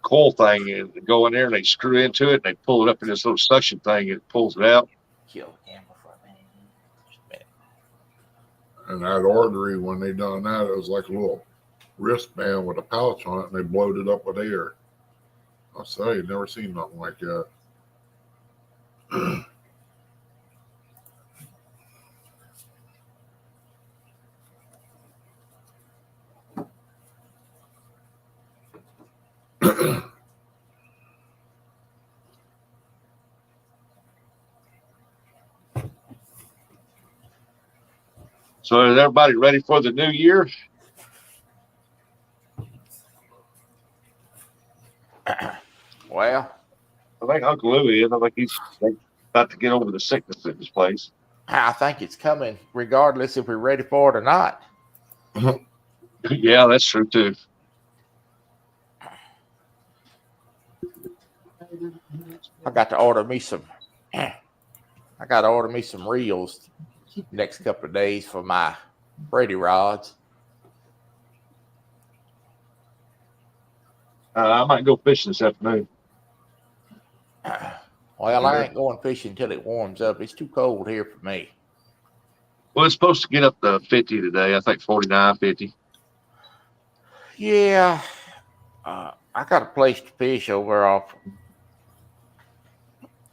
coil thing, and they go in there and they screw into it and they pull it up in this little suction thing and it pulls it out. Kill the camera for a minute. And that artery, when they done that, it was like a little wristband with a pouch on it, and they blowed it up with air. I say, you never seen nothing like that. So is everybody ready for the new year? Well, I think Uncle Louie is. I think he's about to get over the sickness in this place. I think it's coming, regardless if we're ready for it or not. Yeah, that's true too. I got to order me some. I got to order me some reels next couple of days for my Brady rods. I might go fishing this afternoon. Well, I ain't going fishing until it warms up. It's too cold here for me. Well, it's supposed to get up to 50 today. I think 49, 50. Yeah. I got a place to fish over off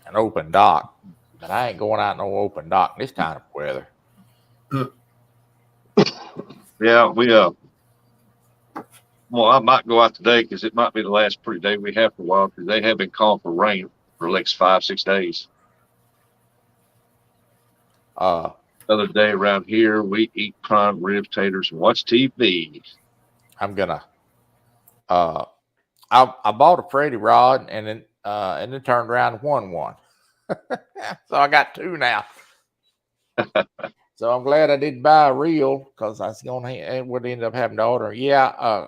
an open dock, but I ain't going out no open dock this kind of weather. Yeah, well, I might go out today because it might be the last pretty day we have for a while because they have been calling for rain for the next 5-6 days. Other day around here, we eat prime rib taters and watch TV. I'm gonna. I bought a Freddy rod and then turned around and won one. So I got two now. So I'm glad I didn't buy a reel because I was gonna and would end up having to order. Yeah,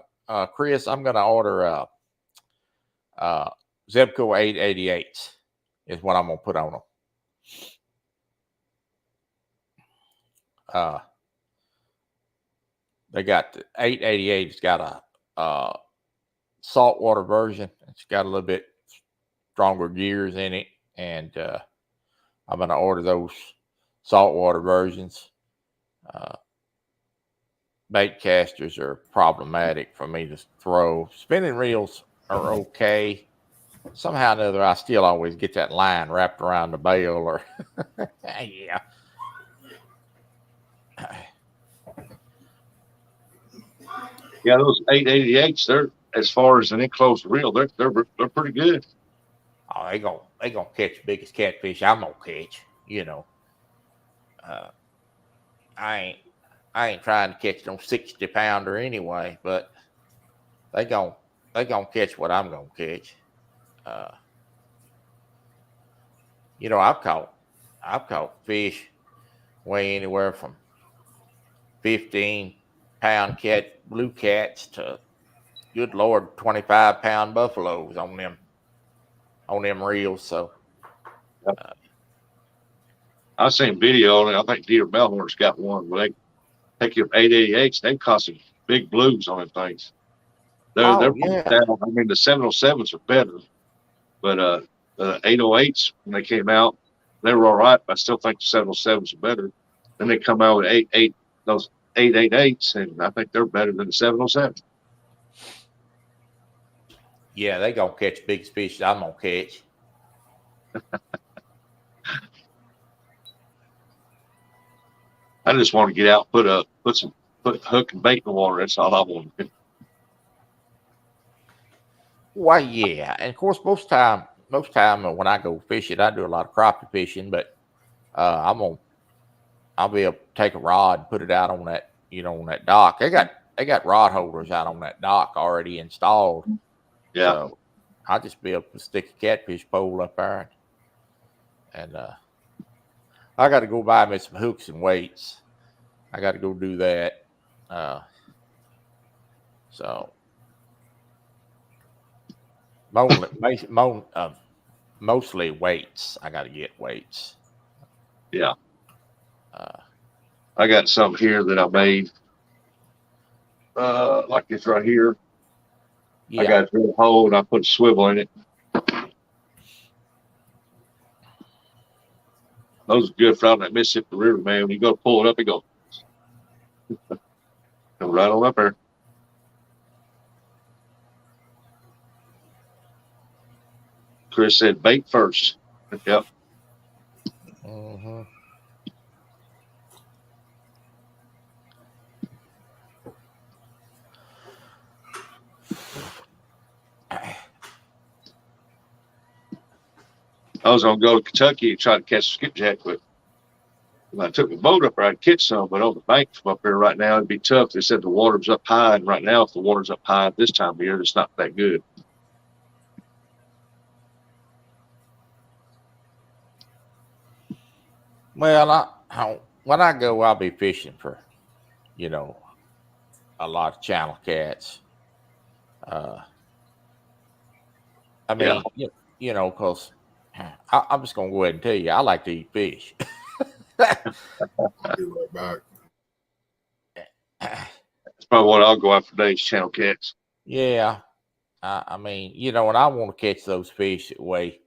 Chris, I'm gonna order Zebco 888 is what I'm gonna put on them. They got the 888. It's got a saltwater version. It's got a little bit stronger gears in it, and I'm gonna order those saltwater versions. Bait casters are problematic for me to throw. Spinning reels are okay. Somehow or another, I still always get that line wrapped around the bail, or yeah. Yeah, those 888s, they're as far as an enclosed reel, they're pretty good. Oh, they gonna catch the biggest catfish I'm gonna catch. I ain't trying to catch no 60-pounder anyway, but they gonna catch what I'm gonna catch. I've caught fish weigh anywhere from 15-pound blue cats to, good Lord, 25-pound buffaloes on them reels. So I've seen video on it. I think Deer Melhorn's got one where they take your 888s. They caught some big blues on them things. They're yeah. down. I mean, the 707s are better, but the 808s when they came out, they were all right. But I still think the 707s are better. Then they come out with those 888s, and I think they're better than the 707. Yeah, they gonna catch biggest fish I'm gonna catch. I just want to get out, put hook and bait in the water. That's all I want to do. Why, yeah, and of course, most time when I go fishing, I do a lot of crappie fishing, but I'll be able to take a rod and put it out on that, on that dock. They got rod holders out on that dock already installed. Yeah, so I'll just be able to stick a catfish pole up there, and I got to go buy me some hooks and weights. I got to go do that. So mostly weights. I got to get weights. Yeah. I got some here that I made, like this right here. Yeah. I got a drill hole and I put a swivel in it. Those are good for out in that Mississippi River, man. When you go pull it up, it goes right on up there. Chris said bait first. Yep. Mm-hmm. I was gonna go to Kentucky and try to catch a skipjack, but when I took the boat up there, I'd catch some, but on the bank from up there right now, it'd be tough. They said the water's up high, and right now, if the water's up high this time of year, it's not that good. Well, when I go, I'll be fishing for, a lot of channel cats. I mean, yeah. Because I'm just gonna go ahead and tell you, I like to eat fish. I'll be right back. That's probably what I'll go after today's channel cats. Yeah. I mean, and I want to catch those fish that weigh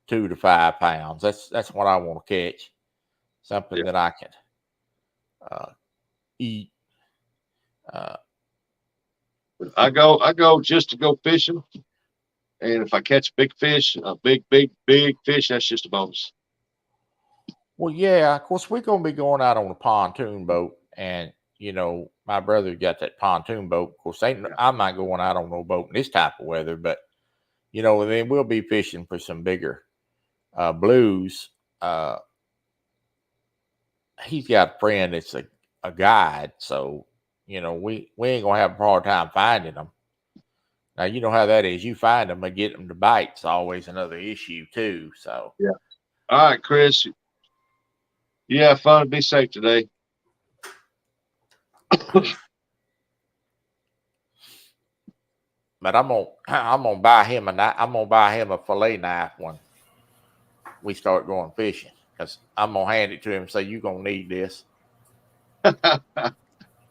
2 to 5 pounds. That's what I want to catch. Something that I can eat. I go just to go fishing, and if I catch big fish, a big fish, that's just a bonus. Well, yeah, of course we're gonna be going out on a pontoon boat, and my brother got that pontoon boat. Of course, I'm not going out on no boat in this type of weather, but then we'll be fishing for some bigger blues. He's got a friend that's a guide, so we ain't gonna have a hard time finding them. Now you know how that is. You find them and get them to bite. It's always another issue too. So yeah. All right, Chris. You have fun. Be safe today. But I'm gonna buy him a fillet knife when we start going fishing, because I'm gonna hand it to him and say, "You gonna need this." I'm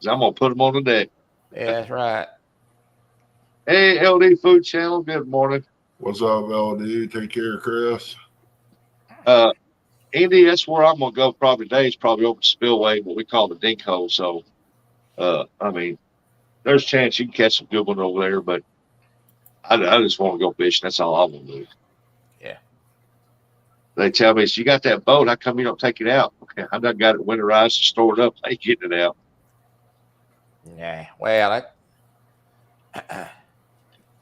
gonna put them on the deck. Yeah, that's right. Hey, LD Food Channel. Good morning. What's up, LD? Take care, Chris. Andy, that's where I'm gonna go probably today. It's probably over Spillway, what we call the dink hole. So, I mean, there's a chance you can catch some good one over there, but I just want to go fishing. That's all I want to do. Yeah. They tell me, so you got that boat. How come you don't take it out? Okay, I done got it winterized and stored up. I ain't getting it out. Yeah. Well,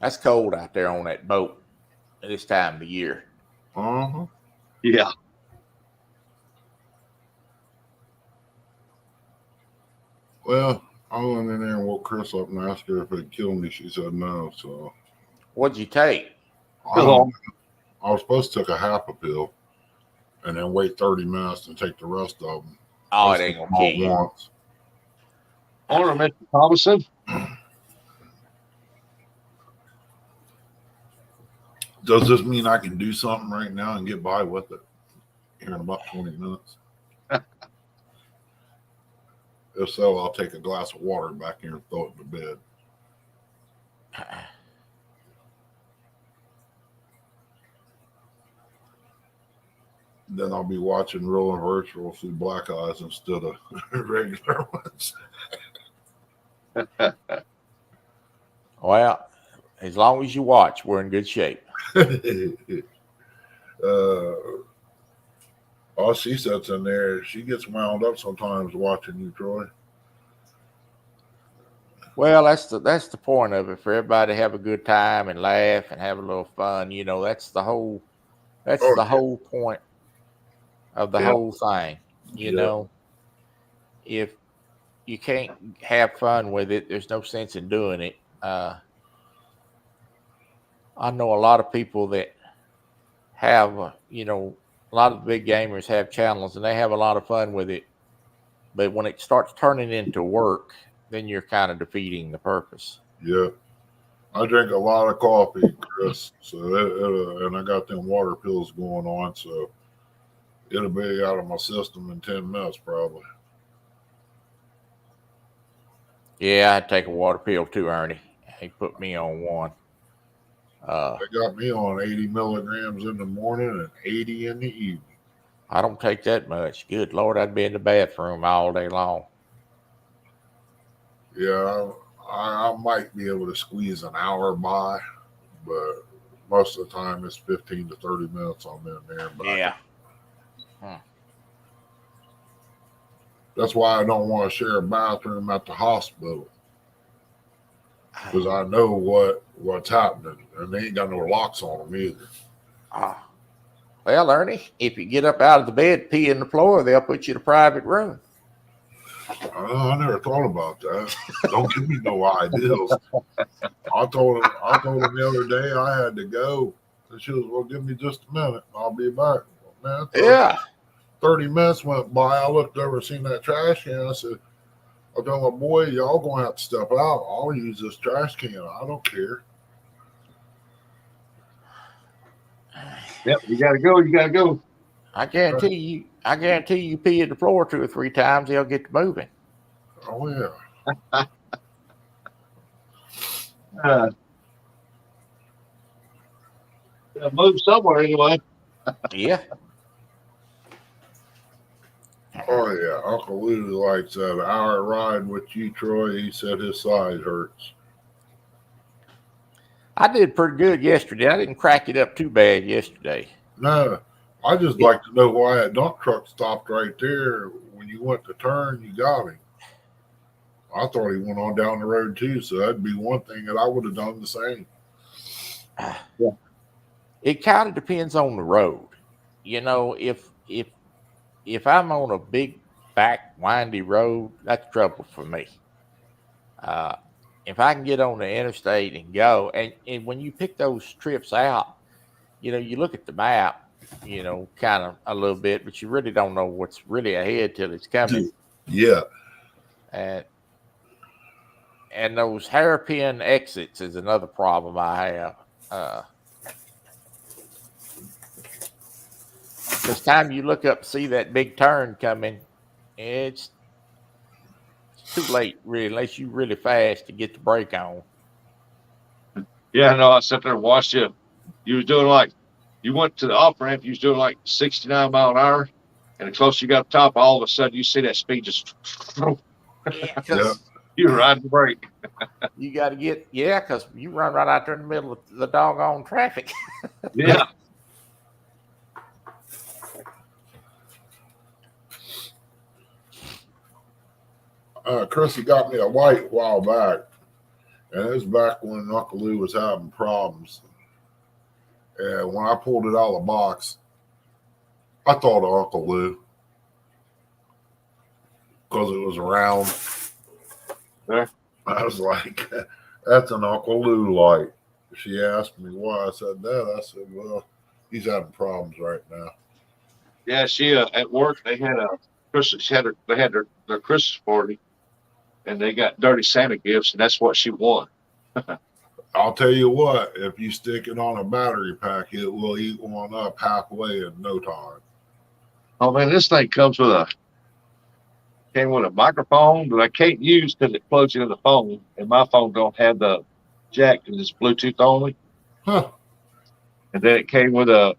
that's cold out there on that boat at this time of the year. Uh-huh. Yeah. Well, I went in there and woke Chris up and asked her if it'd kill me. She said no. So What'd you take? I was supposed to take a half a pill and then wait 30 minutes and take the rest of them. Oh, it ain't gonna kill you. Once. Morning, Mr. Thomason. Does this mean I can do something right now and get by with it here in about 20 minutes? If so, I'll take a glass of water back here and throw it in the bed. Then I'll be watching real and virtual through black eyes instead of regular ones. Well, as long as you watch, we're in good shape. Oh, she sits in there. She gets wound up sometimes watching you, Troy. Well, that's the point of it, for everybody to have a good time and laugh and have a little fun. You know, that's the whole point of the whole thing. You know, if you can't have fun with it, there's no sense in doing it. I know a lot of people that have, a lot of the big gamers have channels and they have a lot of fun with it. But when it starts turning into work, then you're kind of defeating the purpose. Yeah. I drink a lot of coffee, Chris. So and I got them water pills going on. So it'll be out of my system in 10 minutes probably. Yeah, I take a water pill too, Ernie. He put me on one. They got me on 80 milligrams in the morning and 80 in the evening. I don't take that much. Good Lord, I'd be in the bathroom all day long. Yeah, I might be able to squeeze an hour by, but most of the time it's 15 to 30 minutes I'm in there. Yeah. That's why I don't want to share a bathroom at the hospital, because I know what's happening, and they ain't got no locks on them either. Well, Ernie, if you get up out of the bed, pee in the floor, they'll put you in a private room. I never thought about that. Don't give me no ideas. I told him the other day I had to go, and she was, well, give me just a minute, I'll be back. Well, man, 30 minutes went by. I looked over and seen that trash can. I said, I told my boy, y'all gonna have to step out. I'll use this trash can. I don't care. Yep, you gotta go. You gotta go. I guarantee you pee in the floor 2 or 3 times, they'll get to moving. Oh yeah. Move somewhere anyway. Yeah. Oh yeah. Uncle Lou likes that hour ride with you, Troy. He said his side hurts. I did pretty good yesterday. I didn't crack it up too bad yesterday. No, I just like to know why that dump truck stopped right there. When you went to turn, you got him. I thought he went on down the road too, so that'd be one thing that I would have done the same. Yeah. It kind of depends on the road. You know, if I'm on a big back windy road, that's trouble for me. If I can get on the interstate and go, and when you pick those trips out, you know, you look at the map, you know, kind of a little bit, but you really don't know what's really ahead till it's coming. Yeah. And and those hairpin exits is another problem I have. This time you look up, see that big turn coming, it's too late, really, unless you really fast to get the brake on. Yeah, no, I sat there and watched you. You was doing like, you went to the off ramp, you was doing like 69 mile an hour. And the closer you got up top, all of a sudden you see that speed just, Yeah, because you ride the brake. you got to get, because you run right out there in the middle of the doggone traffic. Yeah. Chrissy got me a light a while back, and it was back when Uncle Lou was having problems. And when I pulled it out of the box, I thought of Uncle Lou because it was round. Yeah. I was like, that's an Uncle Lou light. She asked me why. I said that. I said, well, he's having problems right now. Yeah, she at work they had a Christmas. They had their Christmas party, and they got dirty Santa gifts, and that's what she won. I'll tell you what, if you stick it on a battery pack, it will eat one up halfway in no time. Oh man, this thing came with a microphone that I can't use because it plugs into the phone, and my phone don't have the jack because it's Bluetooth only. Huh. And then it came with a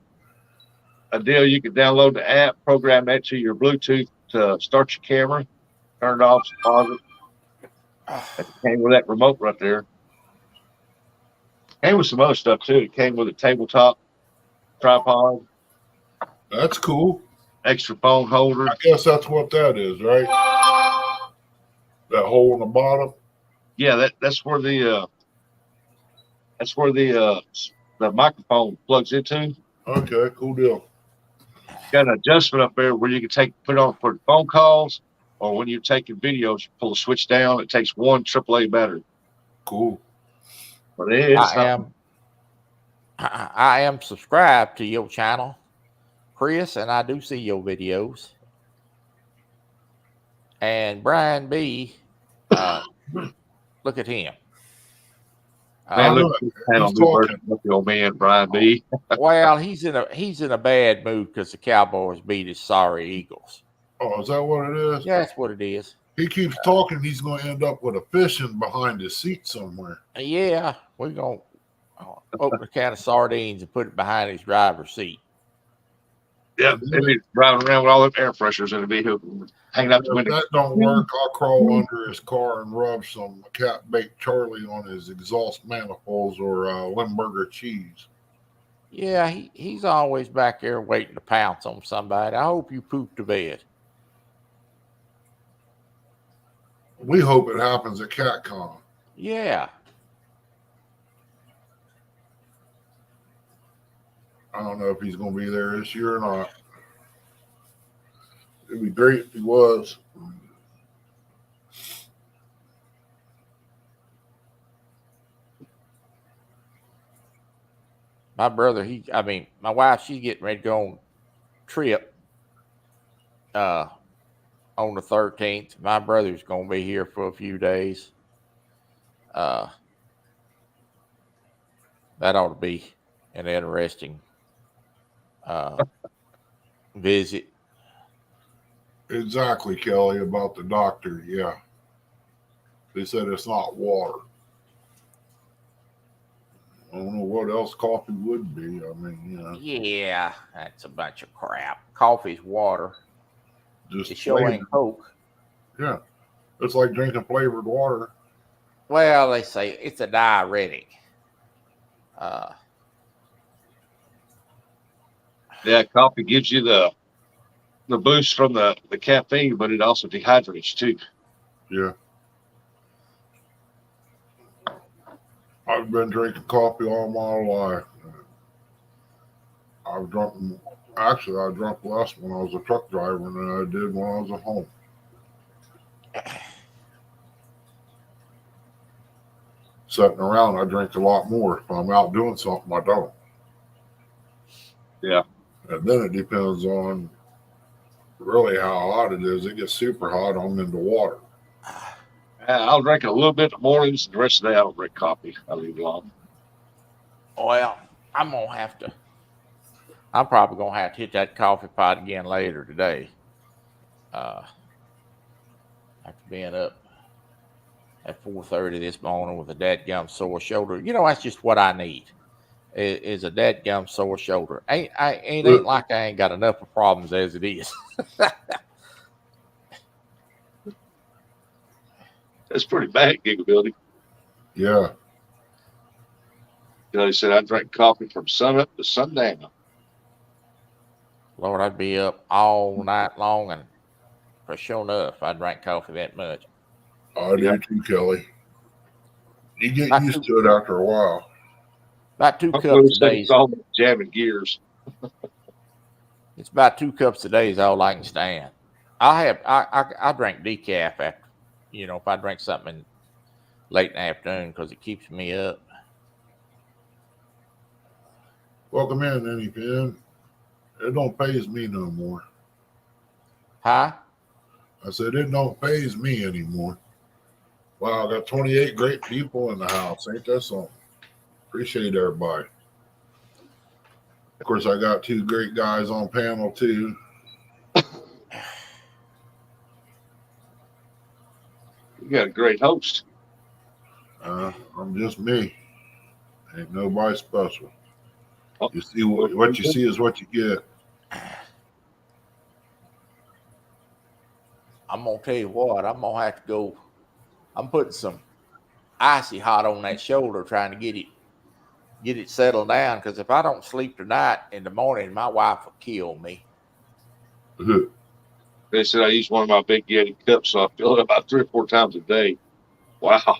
deal you could download the app, program that to your Bluetooth to start your camera, turn it off, pause it. It came with that remote right there. Came with some other stuff too. It came with a tabletop tripod, That's cool. extra phone holder. I guess that's what that is, right? That hole in the bottom. Yeah, that's where the microphone plugs into. Okay, cool deal. Got an adjustment up there where you can put it on for phone calls, or when you're taking videos, you pull the switch down. It takes one AAA battery. Cool. But it's I am subscribed to your channel, Chris, and I do see your videos. And Brian B, look at him. man, look at the old man, Brian B. Well, he's in a bad mood because the Cowboys beat his sorry Eagles. Oh, is that what it is? Yeah, that's what it is. He keeps talking. He's going to end up with a fishing behind his seat somewhere. Yeah, we're going to open a can of sardines and put it behind his driver's seat. Yeah, and he's driving around with all them air pressures in the vehicle, hanging out the window. If that don't work, I'll crawl under his car and rub some cat baked Charlie on his exhaust manifolds or Limburger cheese. Yeah, he's always back there waiting to pounce on somebody. I hope you poop to bed. We hope it happens at CatCon. Yeah. I don't know if he's going to be there this year or not. It'd be great if he was. My brother, my wife, she's getting ready to go on a trip on the 13th. My brother's going to be here for a few days. That ought to be an interesting visit. Exactly, Kelly, about the doctor. Yeah. They said it's not water. I don't know what else coffee would be. I mean, you know. Yeah, that's a bunch of crap. Coffee's water. Just It sure ain't Coke. Yeah. It's like drinking flavored water. Well, they say it's a diuretic. Yeah, coffee gives you the boost from the caffeine, but it also dehydrates too. Yeah. I've been drinking coffee all my life. I drank less when I was a truck driver than I did when I was at home. Sitting around, I drink a lot more. If I'm out doing something, I don't. Yeah. And then it depends on really how hot it is. It gets super hot, I'm into water. I'll drink a little bit in the mornings, and the rest of the day I don't drink coffee. I leave it alone. Well, I'm gonna have to. I'm probably gonna have to hit that coffee pot again later today. After being up at 4:30 this morning with a dadgum sore shoulder, that's just what I need. Is a dadgum sore shoulder. Ain't like I ain't got enough of problems as it is. That's pretty bad, Gigability. Yeah. He said I drank coffee from sun up to sundown. Lord, I'd be up all night long, and for sure enough, I drank coffee that much. I do too, Kelly. You get used to it after a while. About 2 cups a day. It's all jamming gears. It's about 2 cups a day is all I can stand. I drink decaf after, if I drink something late in the afternoon because it keeps me up. Welcome in, Ernie Penn. It don't phase me no more. Huh? I said it don't phase me anymore. Wow, I got 28 great people in the house. Ain't that something? Appreciate everybody. Of course, I got 2 great guys on panel too. You got a great host. I'm just me. Ain't nobody special. You see what you see is what you get. I'm gonna tell you what. I'm gonna have to go. I'm putting some icy hot on that shoulder, trying to get it settled down. Because if I don't sleep tonight, in the morning, my wife will kill me. They said I use one of my big Yeti cups, so I fill it about 3 or 4 times a day. Wow.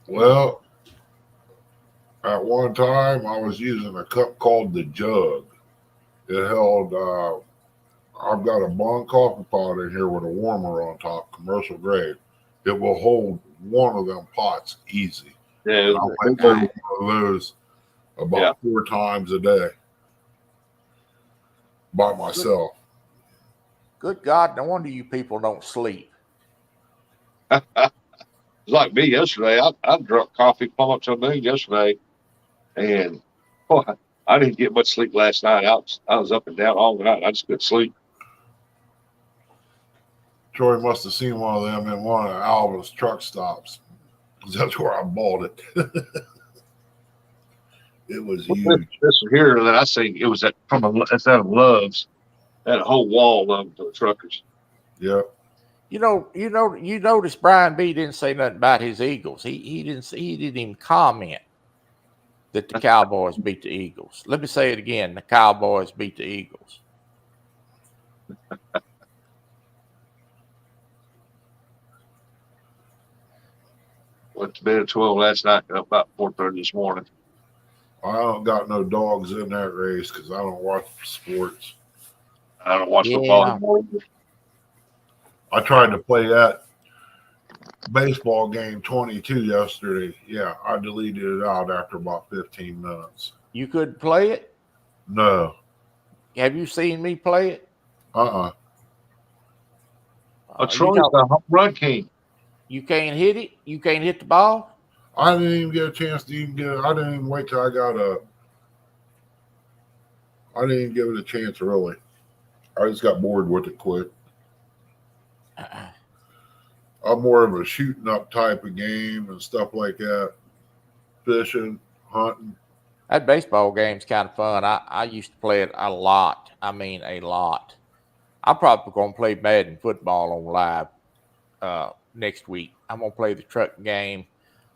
Well, at one time, I was using a cup called the Jug. It held, I've got a blonde coffee pot in here with a warmer on top, commercial grade. It will hold one of them pots easy. Yeah, and I went through one of those about 4 times a day by myself. Good God, no wonder you people don't sleep. It's like me yesterday. I drank coffee plumb up till noon yesterday, and boy, I didn't get much sleep last night. I was up and down all night. I just couldn't sleep. Troy must have seen one of them in one of Alva's truck stops, because that's where I bought it. It was huge. This here that I seen, it was it's out of Love's. Had a whole wall of them for the truckers. Yeah. You notice Brian B didn't say nothing about his Eagles. He didn't even comment that the Cowboys beat the Eagles. Let me say it again: the Cowboys beat the Eagles. Went to bed at 12 last night. Got up about 4:30 this morning. I don't got no dogs in that race because I don't watch sports. I don't watch football anymore. I tried to play that baseball game 22 yesterday. Yeah, I deleted it out after about 15 minutes. You could play it? No. Have you seen me play it? Uh-uh. Troy's the home run king. You can't hit it? You can't hit the ball? I didn't even get a chance to even get it. I didn't even wait till I got up. I didn't even give it a chance, really. I just got bored with it quick. I'm more of a shooting up type of game and stuff like that. Fishing, hunting. That baseball game's kind of fun. I used to play it a lot. I mean, a lot. I'm probably going to play Madden football on live next week. I'm going to play the truck game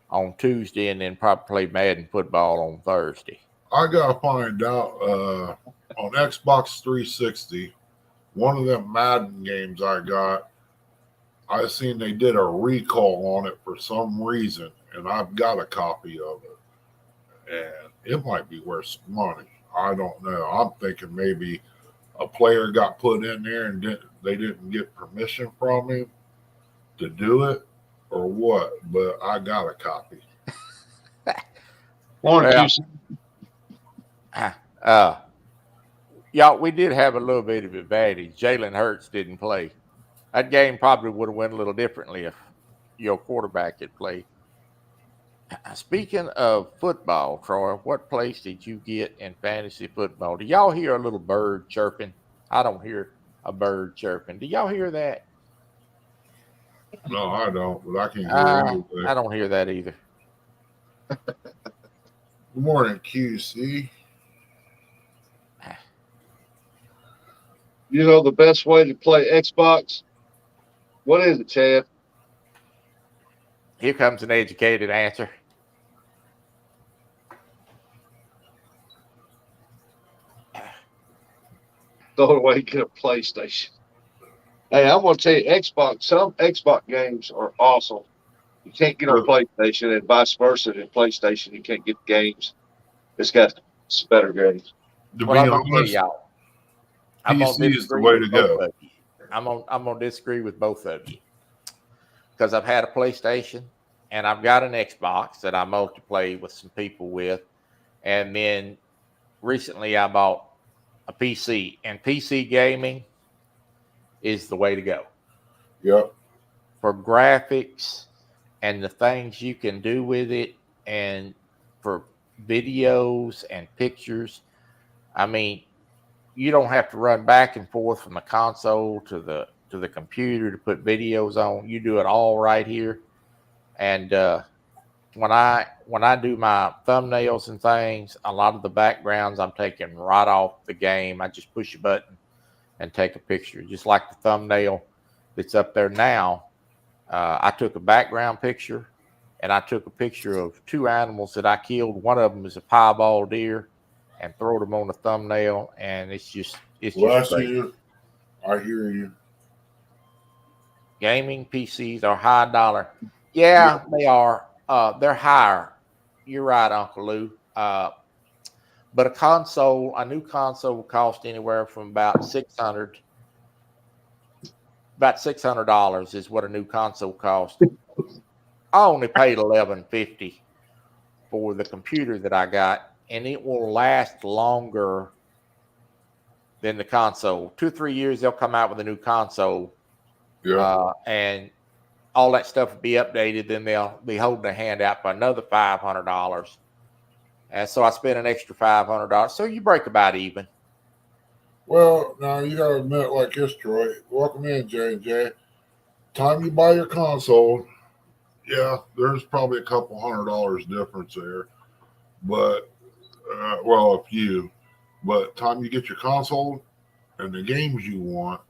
on Tuesday and then probably play Madden football on Thursday. I got to find out on Xbox 360, one of them Madden games I got, I seen they did a recall on it for some reason, and I've got a copy of it. And it might be worth some money. I don't know. I'm thinking maybe a player got put in there and they didn't get permission from him to do it or what, but I got a copy. Y'all, we did have a little bit of advantage. Jalen Hurts didn't play. That game probably would have went a little differently if your quarterback had played. Speaking of football, Troy, what place did you get in fantasy football? Do y'all hear a little bird chirping? I don't hear a bird chirping. Do y'all hear that? No, I don't, but I can hear anything. I don't hear that either. Good morning, QC. You know the best way to play Xbox? What is it, Chad? Here comes an educated answer. The only way to get a PlayStation. Hey, I'm gonna tell you, Xbox. Some Xbox games are awesome. You can't get on PlayStation, and vice versa. In PlayStation, you can't get games. It's got some better games. To Well, be I'm gonna tell honest, y'all, I'm gonna PC is the disagree way to with both go. of you. I'm gonna disagree with both of you because I've had a PlayStation and I've got an Xbox that I multiplay with some people with, and then recently I bought a PC, and PC gaming is the way to go Yep. for graphics and the things you can do with it, and for videos and pictures. I mean, you don't have to run back and forth from the console to the computer to put videos on. You do it all right here. And when I do my thumbnails and things, a lot of the backgrounds I'm taking right off the game. I just push a button and take a picture, just like the thumbnail that's up there now. I took a background picture, and I took a picture of two animals that I killed. One of them is a piebald deer, and throw them on the thumbnail, and it's just Well, I just see great. you. I hear you. Gaming PCs are high dollar. Yeah, they are. They're higher. You're right, Uncle Lou. But a new console will cost anywhere from about $600 is what a new console costs. I only paid $11.50 for the computer that I got, and it will last longer than the console. 2 or 3 years, they'll come out with a new console, and all that stuff will be updated. Then they'll be holding a hand out for another $500, and so I spent an extra $500. So you break about even. Well, now you gotta admit, like this, Troy. Welcome in, J&J. Time you buy your console, yeah, there's probably a couple $100 difference there, but well, a few. But time you get your console and the games you want,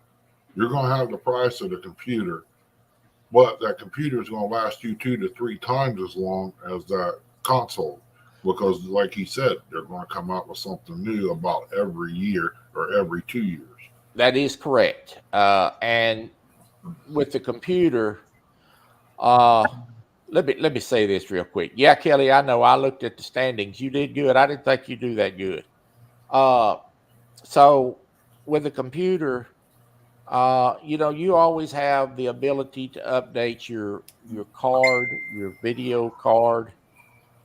you're gonna have the price of the computer. But that computer is gonna last you 2 to 3 times as long as that console, because, like he said, they're gonna come out with something new about every year or every 2 years. That is correct. And with the computer, let me say this real quick. Yeah, Kelly, I know I looked at the standings. You did good. I didn't think you do that good. So with the computer, you always have the ability to update your card, your video card,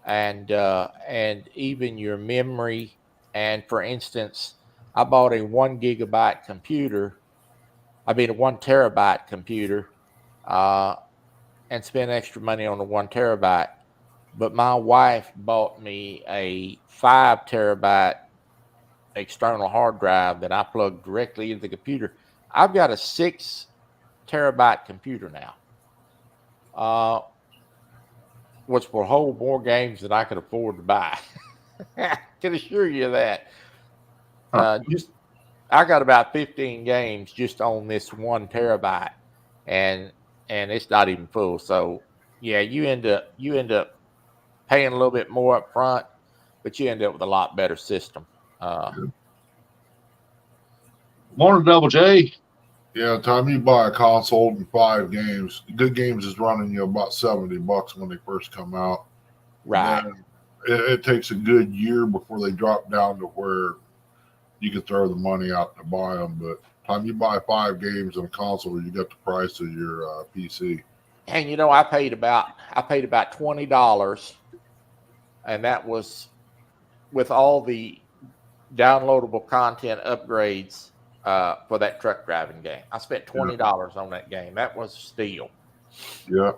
and even your memory. And for instance, I bought a 1 terabyte computer, and spent extra money on the 1 terabyte. But my wife bought me a 5 terabyte external hard drive that I plug directly into the computer. I've got a 6 terabyte computer now, which will hold more games than I could afford to buy. I can assure you that. I got about 15 games just on this 1 terabyte, and it's not even full. So yeah, you end up paying a little bit more up front, but you end up with a lot better system. Morning, Double J. Yeah, time you buy a console and 5 games, good games is running you about $70 when they first come out. Right. Then it takes a good year before they drop down to where you can throw the money out to buy them. But time you buy 5 games on a console, you get the price of your PC. And I paid about $20, and that was with all the downloadable content upgrades for that truck driving game. I spent $20 on that game. That was a steal. Yeah.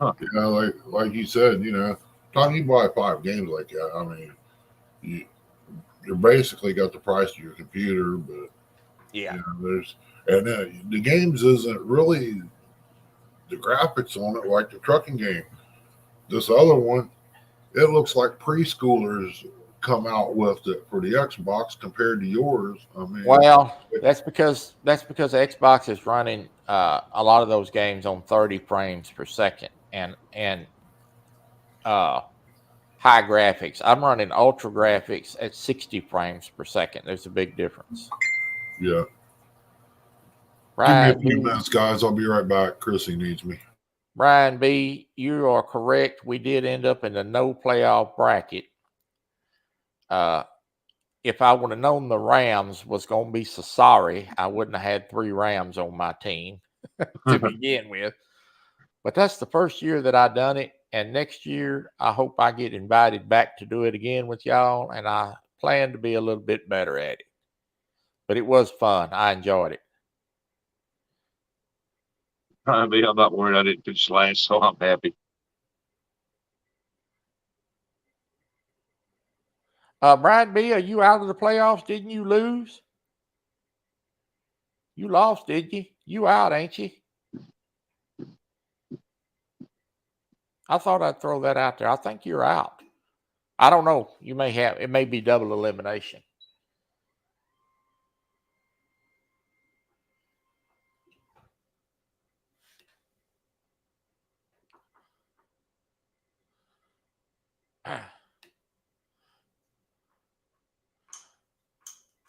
Yeah, like you said, time you buy 5 games like that, I mean, you basically got the price of your computer, but Yeah. there's and the games isn't really the graphics on it like the trucking game. This other one, it looks like preschoolers come out with it for the Xbox compared to yours. I mean, Well, that's because Xbox is running a lot of those games on 30 frames per second and uh, high graphics. I'm running ultra graphics at 60 frames per second. There's a big difference. yeah. Give me a Ryan few B. minutes, guys. I'll be right back. Chrissy needs me. Ryan B. You are correct. We did end up in the no playoff bracket. If I would have known the Rams was going to be so sorry, I wouldn't have had 3 Rams on my team to begin with. But that's the first year that I done it. And next year, I hope I get invited back to do it again with y'all. And I plan to be a little bit better at it. But it was fun. I enjoyed it. I mean, I'm not worried I didn't finish last, so I'm happy. Brian B., are you out of the playoffs? Didn't you lose? You lost, did you? You out, ain't you? I thought I'd throw that out there. I think you're out. I don't know. You may have. It may be double elimination.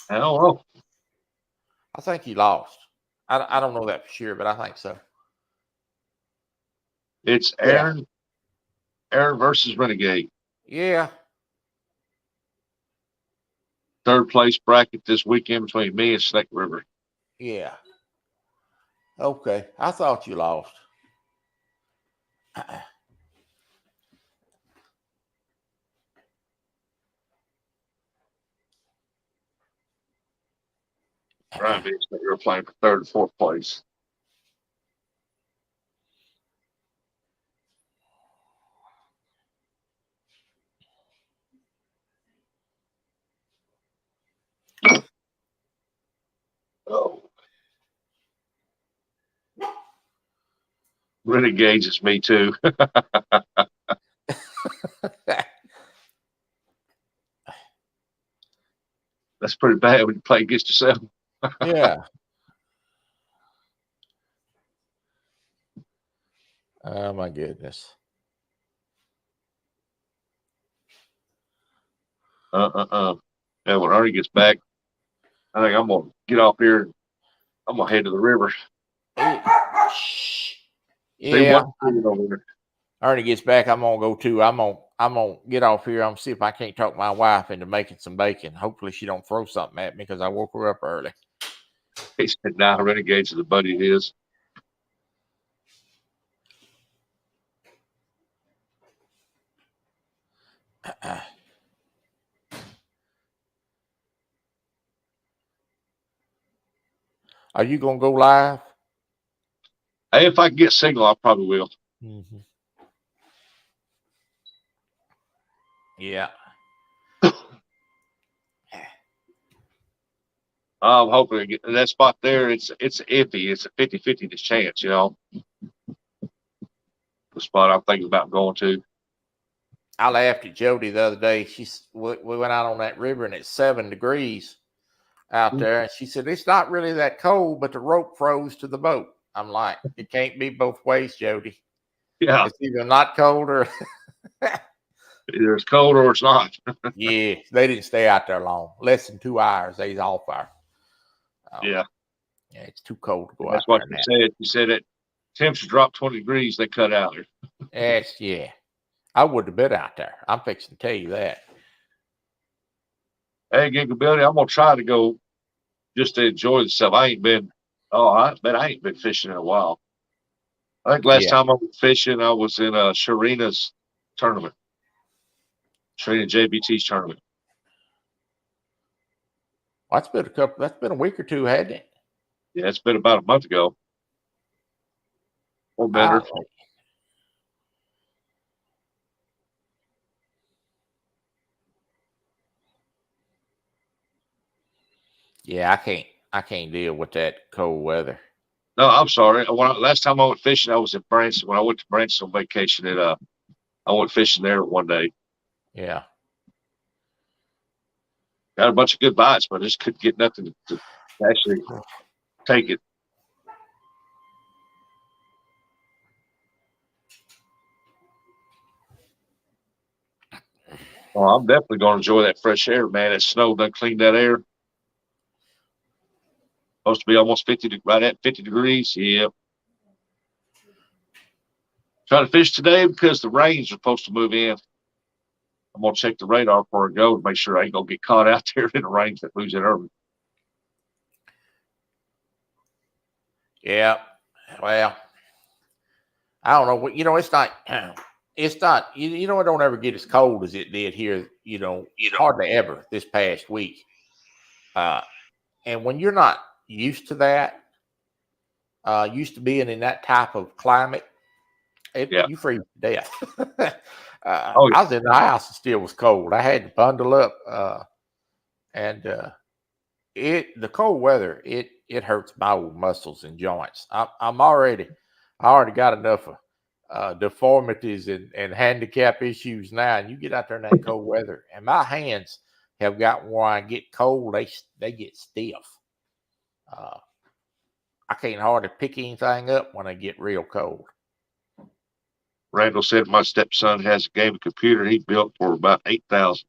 I don't know. I think he lost. I don't know that for sure, but I think so. It's Yeah. Aaron versus Renegade. Yeah. Third place bracket this weekend between me and Snake River. Yeah. Okay. I thought you lost. Brian B and Snake River playing for third and fourth place. Oh. Renegades is me too. That's pretty bad when you play against yourself. Yeah. Oh my goodness. Yeah, when Ernie gets back, I think I'm gonna get off here and I'm gonna head to the river. See Yeah. what's over there. Ernie gets back, I'm gonna go too. I'm gonna get off here. I'm gonna see if I can't talk my wife into making some bacon. Hopefully she don't throw something at me because I woke her up early. He said, "Nah, Renegades is a buddy of his." Are you gonna go live? Hey, if I can get signal, I probably will. Mm-hmm. Yeah. I'm hoping to get that spot there. It's iffy. It's a 50-50 chance, the spot I'm thinking about going to. I laughed at Jody the other day. We went out on that river and it's 7 degrees out there, and she said it's not really that cold, but the rope froze to the boat. I'm like, it can't be both ways, Jody. Yeah, It's either not cold or either it's cold or it's not. yeah. They didn't stay out there long. Less than 2 hours. They's off fire. Yeah, It's too cold to go that's out what there. she said. She said that temperature dropped 20 degrees. They cut out there. Yeah. I would have been out there. I'm fixing to tell you that. Hey, Ginkability, I'm gonna try to go just to enjoy myself. I ain't been fishing in a while. I think last Yeah. time I was fishing, I was in Sharina's tournament. Sharina JBT's tournament. Well, that's been a week or two, hadn't it? Yeah, it's been about a month ago. Or better. Yeah, I can't deal with that cold weather. No, I'm sorry. Last time I went fishing, I was in Branson. When I went to Branson on vacation, I went fishing there one day. Yeah. Got a bunch of good bites, but I just couldn't get nothing to actually take it. Well, I'm definitely going to enjoy that fresh air, man. That snow done cleaned that air. Supposed to be almost 50, right at 50 degrees. Yeah. Trying to fish today because the rains are supposed to move in. I'm going to check the radar before I go to make sure I ain't going to get caught out there in the rain that moves in early. Yeah. Well, I don't know. You know, it's not. It's not. You know, it don't ever get as cold as it did here. You know, hardly ever this past week. And when you're not used to that, used to being in that type of climate, you freeze to death. I was in the house and still was cold. I had to bundle up, and the cold weather it hurts my old muscles and joints. I already got enough deformities and handicap issues now, and you get out there in that cold weather, and my hands have got when I get cold, they get stiff. I can't hardly pick anything up when I get real cold. Randall said my stepson has a gaming computer he built for about $8,000.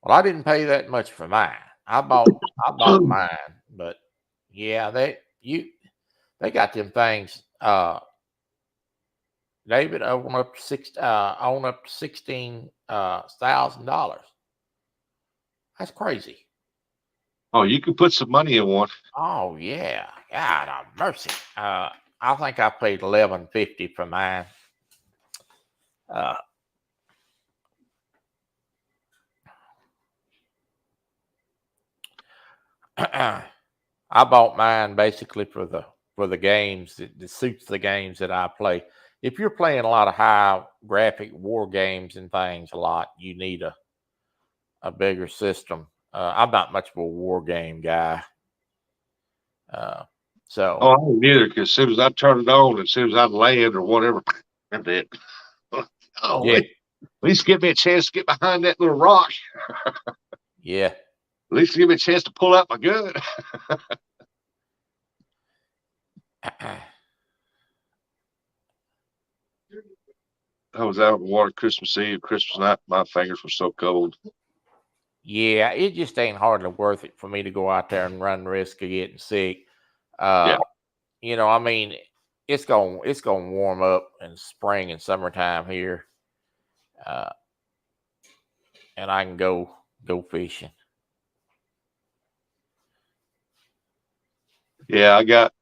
Well, I didn't pay that much for mine. I bought mine, but yeah, they got them things. David, on up to $16,000. That's crazy. Oh, you could put some money in one. Oh yeah, God have mercy. I think I paid $11.50 for mine. I bought mine basically for the games that suits the games that I play. If you're playing a lot of high graphic war games and things a lot, you need a bigger system. I'm not much of a war game guy. So I don't either, because as soon as I turn it on, as soon as I land or whatever, that's it. yeah. At least give me a chance to get behind that little rock. Yeah. At least give me a chance to pull out my gun. I was out on the water Christmas Eve, Christmas night. My fingers were so cold. Yeah, it just ain't hardly worth it for me to go out there and run the risk of getting sick. You know, I mean, it's going to warm up in spring and summertime here, and I can go fishing. Yeah, I got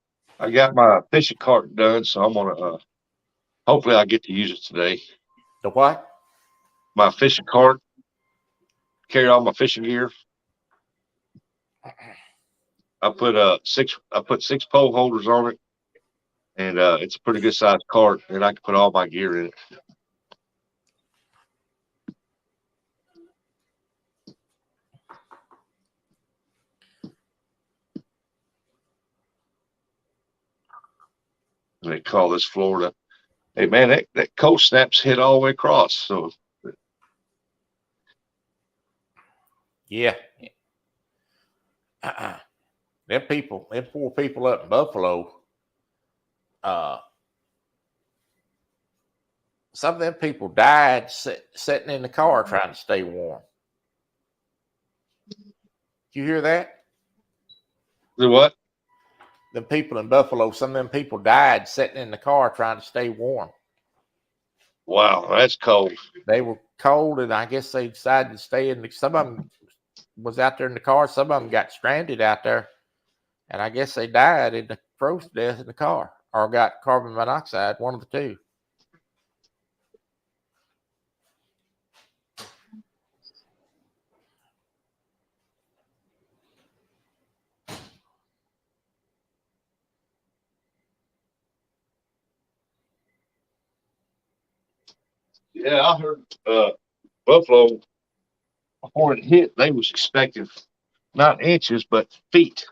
my fishing cart done, so I'm gonna hopefully I get to use it today. The what? My fishing cart, carry all my fishing gear. I put 6 pole holders on it, and it's a pretty good sized cart, and I can put all my gear in it. And they call this Florida. Hey man, that cold snap's hit all the way across. So Yeah. Them poor people up in Buffalo, some of them people died sitting in the car trying to stay warm. Did you hear that? the what? Them people in Buffalo, some of them people died sitting in the car trying to stay warm. Wow, that's cold. They were cold, and I guess they decided to stay in. Some of them was out there in the car. Some of them got stranded out there, and I guess they died in the froze to death in the car, or got carbon monoxide. One of the two. Yeah, I heard Buffalo before it hit, they was expecting not inches, but feet.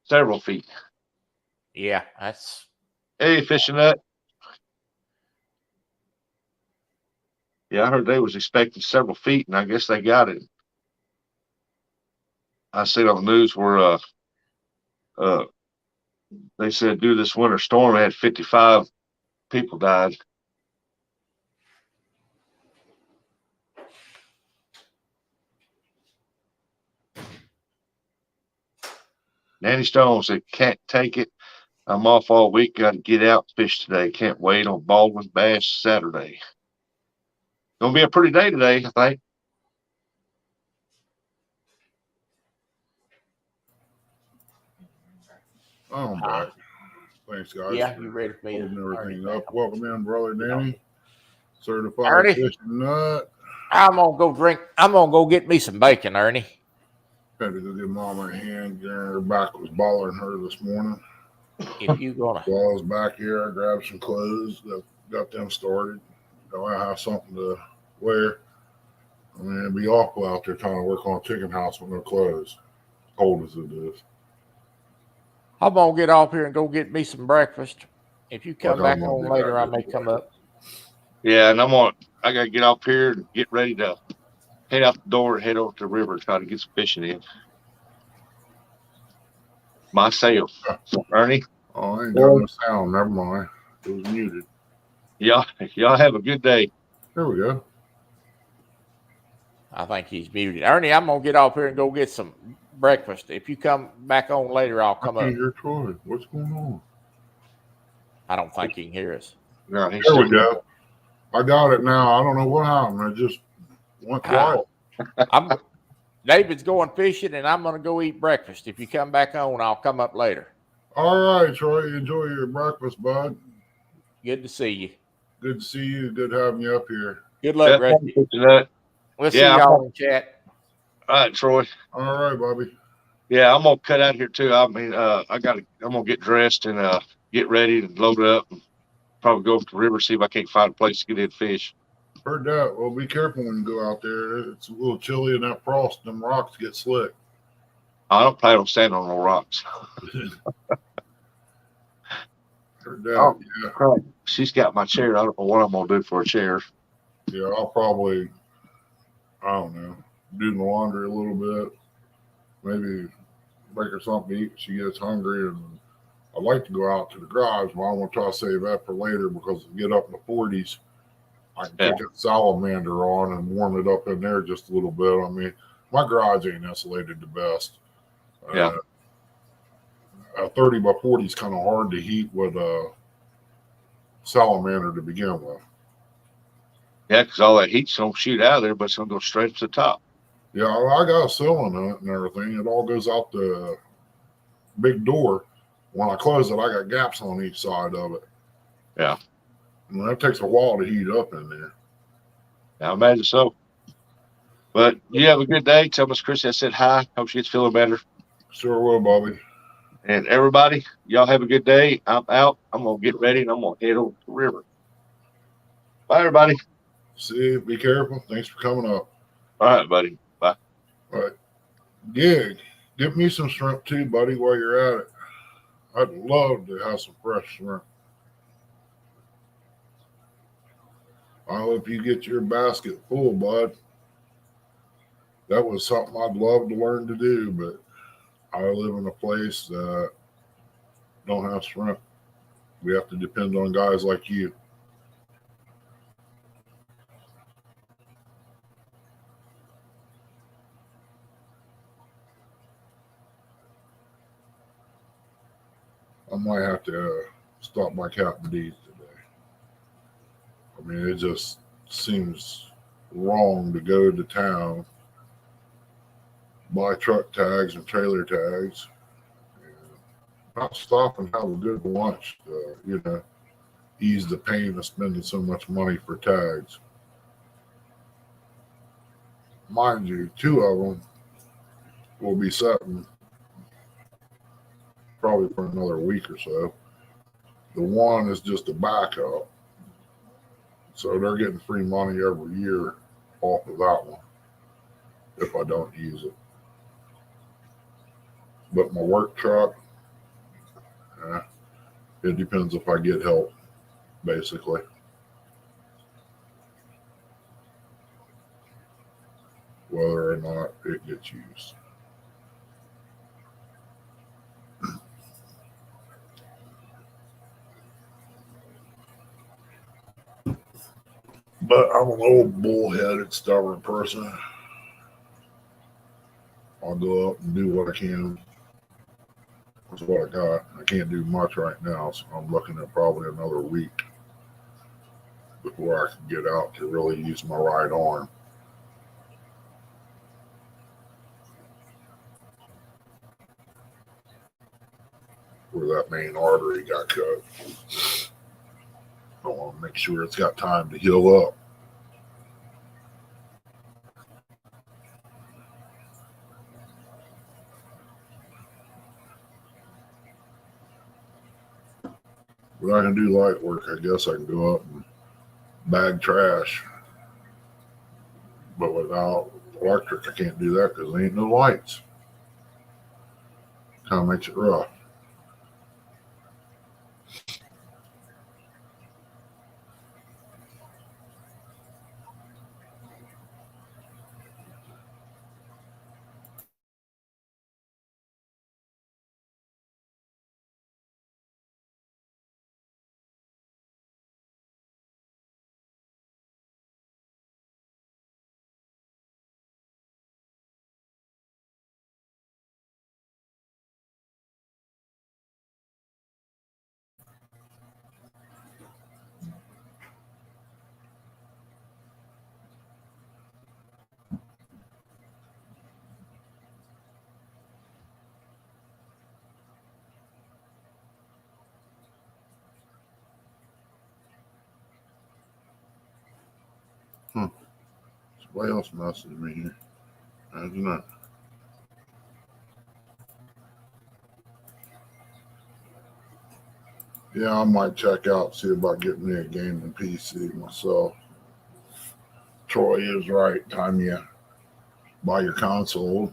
Several feet. Yeah, that's Hey, fishing nut. Yeah, I heard they was expecting several feet, and I guess they got it. I seen on the news where uh they said due to this winter storm, they had 55 people died. Nanny Stone said, can't take it. I'm off all week. Got to get out and fish today. Can't wait on Baldwin Bass Saturday. Gonna be a pretty day today, I think. I'm back. Thanks, guys. yeah. for You ready for me to holding Ernie everything back up. on? Welcome in, brother Danny. Certified Ernie? fishing nut. I'm gonna go drink. I'm gonna go get me some bacon, Ernie. Had to go give Mama a hand. Her back was bothering her this morning. If you gonna, While I was back here, I grabbed some clothes, got them started. So I have something to wear. I mean, it'd be awful out there trying to work on a chicken house with no clothes, cold as it is. I'm gonna get off here and go get me some breakfast. If you come Like, I'm back gonna on be later, back I may come up. Yeah, and I gotta get off here and get ready to head out the door and head over to the river and try to get some fishing in. Myself. Ernie. Oh, I ain't got no sound. Never mind. It was muted. Y'all have a good day. There we go. I think he's muted. Ernie, I'm gonna get off here and go get some breakfast. If you come back on later, I'll I come can't up. hear Troy. What's going on? I don't think he can hear us. No, he's There we still go. I got it now. I don't know what happened. I just went quiet. David's going fishing, and I'm gonna go eat breakfast. If you come back on, I'll come up later. All right, Troy. Enjoy your breakfast, bud. Good to see you. Good to see you. Good having you up here. Good luck, Rusty. We'll see y'all in chat. All right, Troy. All right, Bobby. Yeah, I'm gonna cut out here too. I mean, I'm gonna get dressed and get ready and load up and probably go up to the river, see if I can't find a place to get in fish. Heard that. Well, be careful when you go out there. It's a little chilly in that frost. Them rocks get slick. I don't plan on standing on no rocks. Heard that. Oh, yeah. crap. She's got my chair. I don't know what I'm gonna do for a chair. Yeah, I'll probably, I don't know, do the laundry a little bit. Maybe make her something to eat. She gets hungry, and I'd like to go out to the garage, but I want to try to save that for later because if we get up in the 40s, I can take that salamander on and warm it up in there just a little bit. I mean, my garage ain't insulated the best. Yeah. A 30 by 40 is kind of hard to heat with a salamander to begin with. Yeah, because all that heat's gonna shoot out of there, but it's gonna go straight to the top. Yeah, I got a ceiling in it and everything. It all goes out the big door. When I close it, I got gaps on each side of it. Yeah. And that takes a while to heat up in there. I imagine so. But you have a good day. Tell Miss Chrissy I said hi. Hope she gets feeling better. Sure will, Bobby. And everybody, y'all have a good day. I'm out. I'm gonna get ready and I'm gonna head over to the river. Bye, everybody. See you. Be careful. Thanks for coming up. All right, buddy. Bye. All right. Gig, give me some shrimp too, buddy, while you're at it. I'd love to have some fresh shrimp. I hope you get your basket full, bud. That was something I'd love to learn to do, but I live in a place that don't have shrimp. We have to depend on guys like you. I might have to stop by Captain D's today. I mean, it just seems wrong to go to town, buy truck tags and trailer tags, and not stop and have a good lunch to, ease the pain of spending so much money for tags. Mind you, 2 of them will be setting probably for another week or so. The one is just a backup. So they're getting free money every year off of that one if I don't use it. But my work truck, it depends if I get help, basically. Whether or not it gets used. But I'm an old bullheaded, stubborn person. I'll go up and do what I can. That's what I got. I can't do much right now, so I'm looking at probably another week before I can get out to really use my right arm. Where that main artery got cut. I want to make sure it's got time to heal up. But I can do light work. I guess I can go up and bag trash. But without electric, I can't do that because there ain't no lights. Kind of makes it rough. Somebody else messaged me here. Imagine that. Yeah, I might check out, see about getting me a gaming PC myself. Troy is right. Time you buy your console,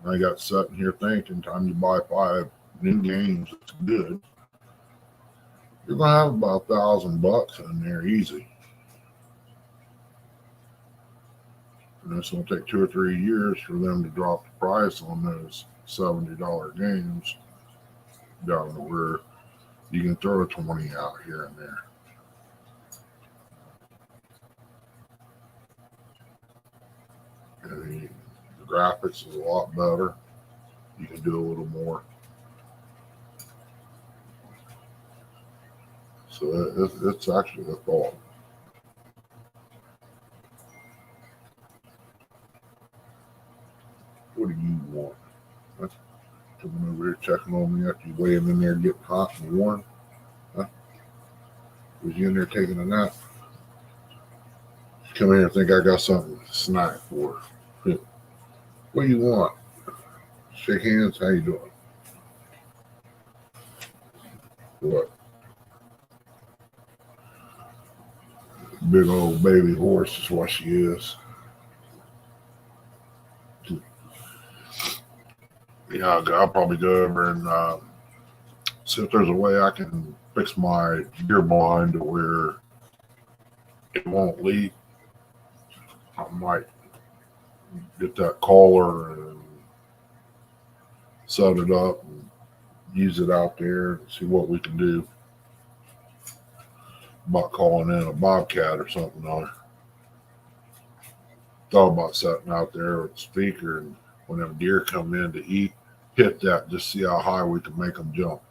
I got sitting here thinking, time you buy 5 new games, it's good. You're gonna have about $1,000 in there easy. And it's gonna take 2 or 3 years for them to drop the price on those $70 games down to where you can throw a 20 out here and there. And the graphics is a lot better. You can do a little more. So it's actually a thought. What do you want? That's coming over here checking on me after you laying in there getting hot and warm. Huh? Was you in there taking a nap? Come here and think I got something to snack for. What do you want? Shake hands. How you doing? What? Big old baby horse is what she is. Yeah, I'll probably go over and see if there's a way I can fix my gear blind to where it won't leak. I might get that collar and set it up and use it out there and see what we can do about calling in a bobcat or something on it. Thought about sitting out there with the speaker and when them deer come in to eat, hit that, just see how high we can make them jump.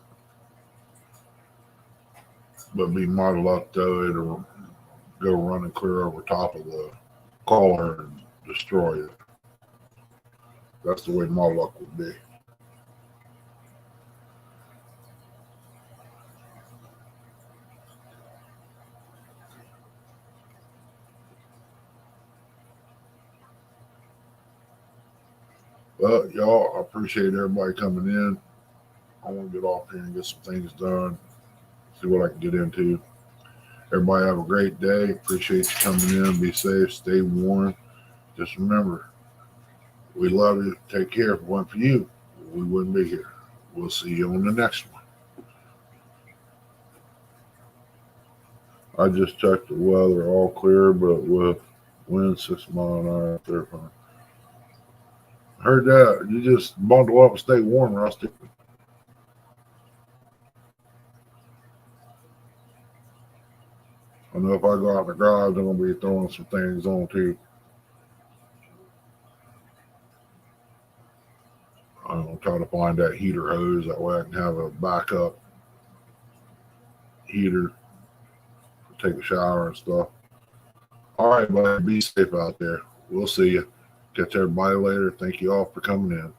But be model up though, it'll go running clear over top of the collar and destroy it. That's the way my luck would be. But y'all, I appreciate everybody coming in. I want to get off here and get some things done. See what I can get into. Everybody have a great day. Appreciate you coming in. Be safe. Stay warm. Just remember, we love you. Take care. If it weren't for you, we wouldn't be here. We'll see you on the next one. I just checked the weather, all clear, but with wind 6 miles an hour out there. Heard that. You just bundle up and stay warm, Rusty. I know if I go out in the garage, I'm going to be throwing some things on too. I'm going to try to find that heater hose. That way I can have a backup heater to take a shower and stuff. All right, buddy. Be safe out there. We'll see you. Catch everybody later. Thank you all for coming in.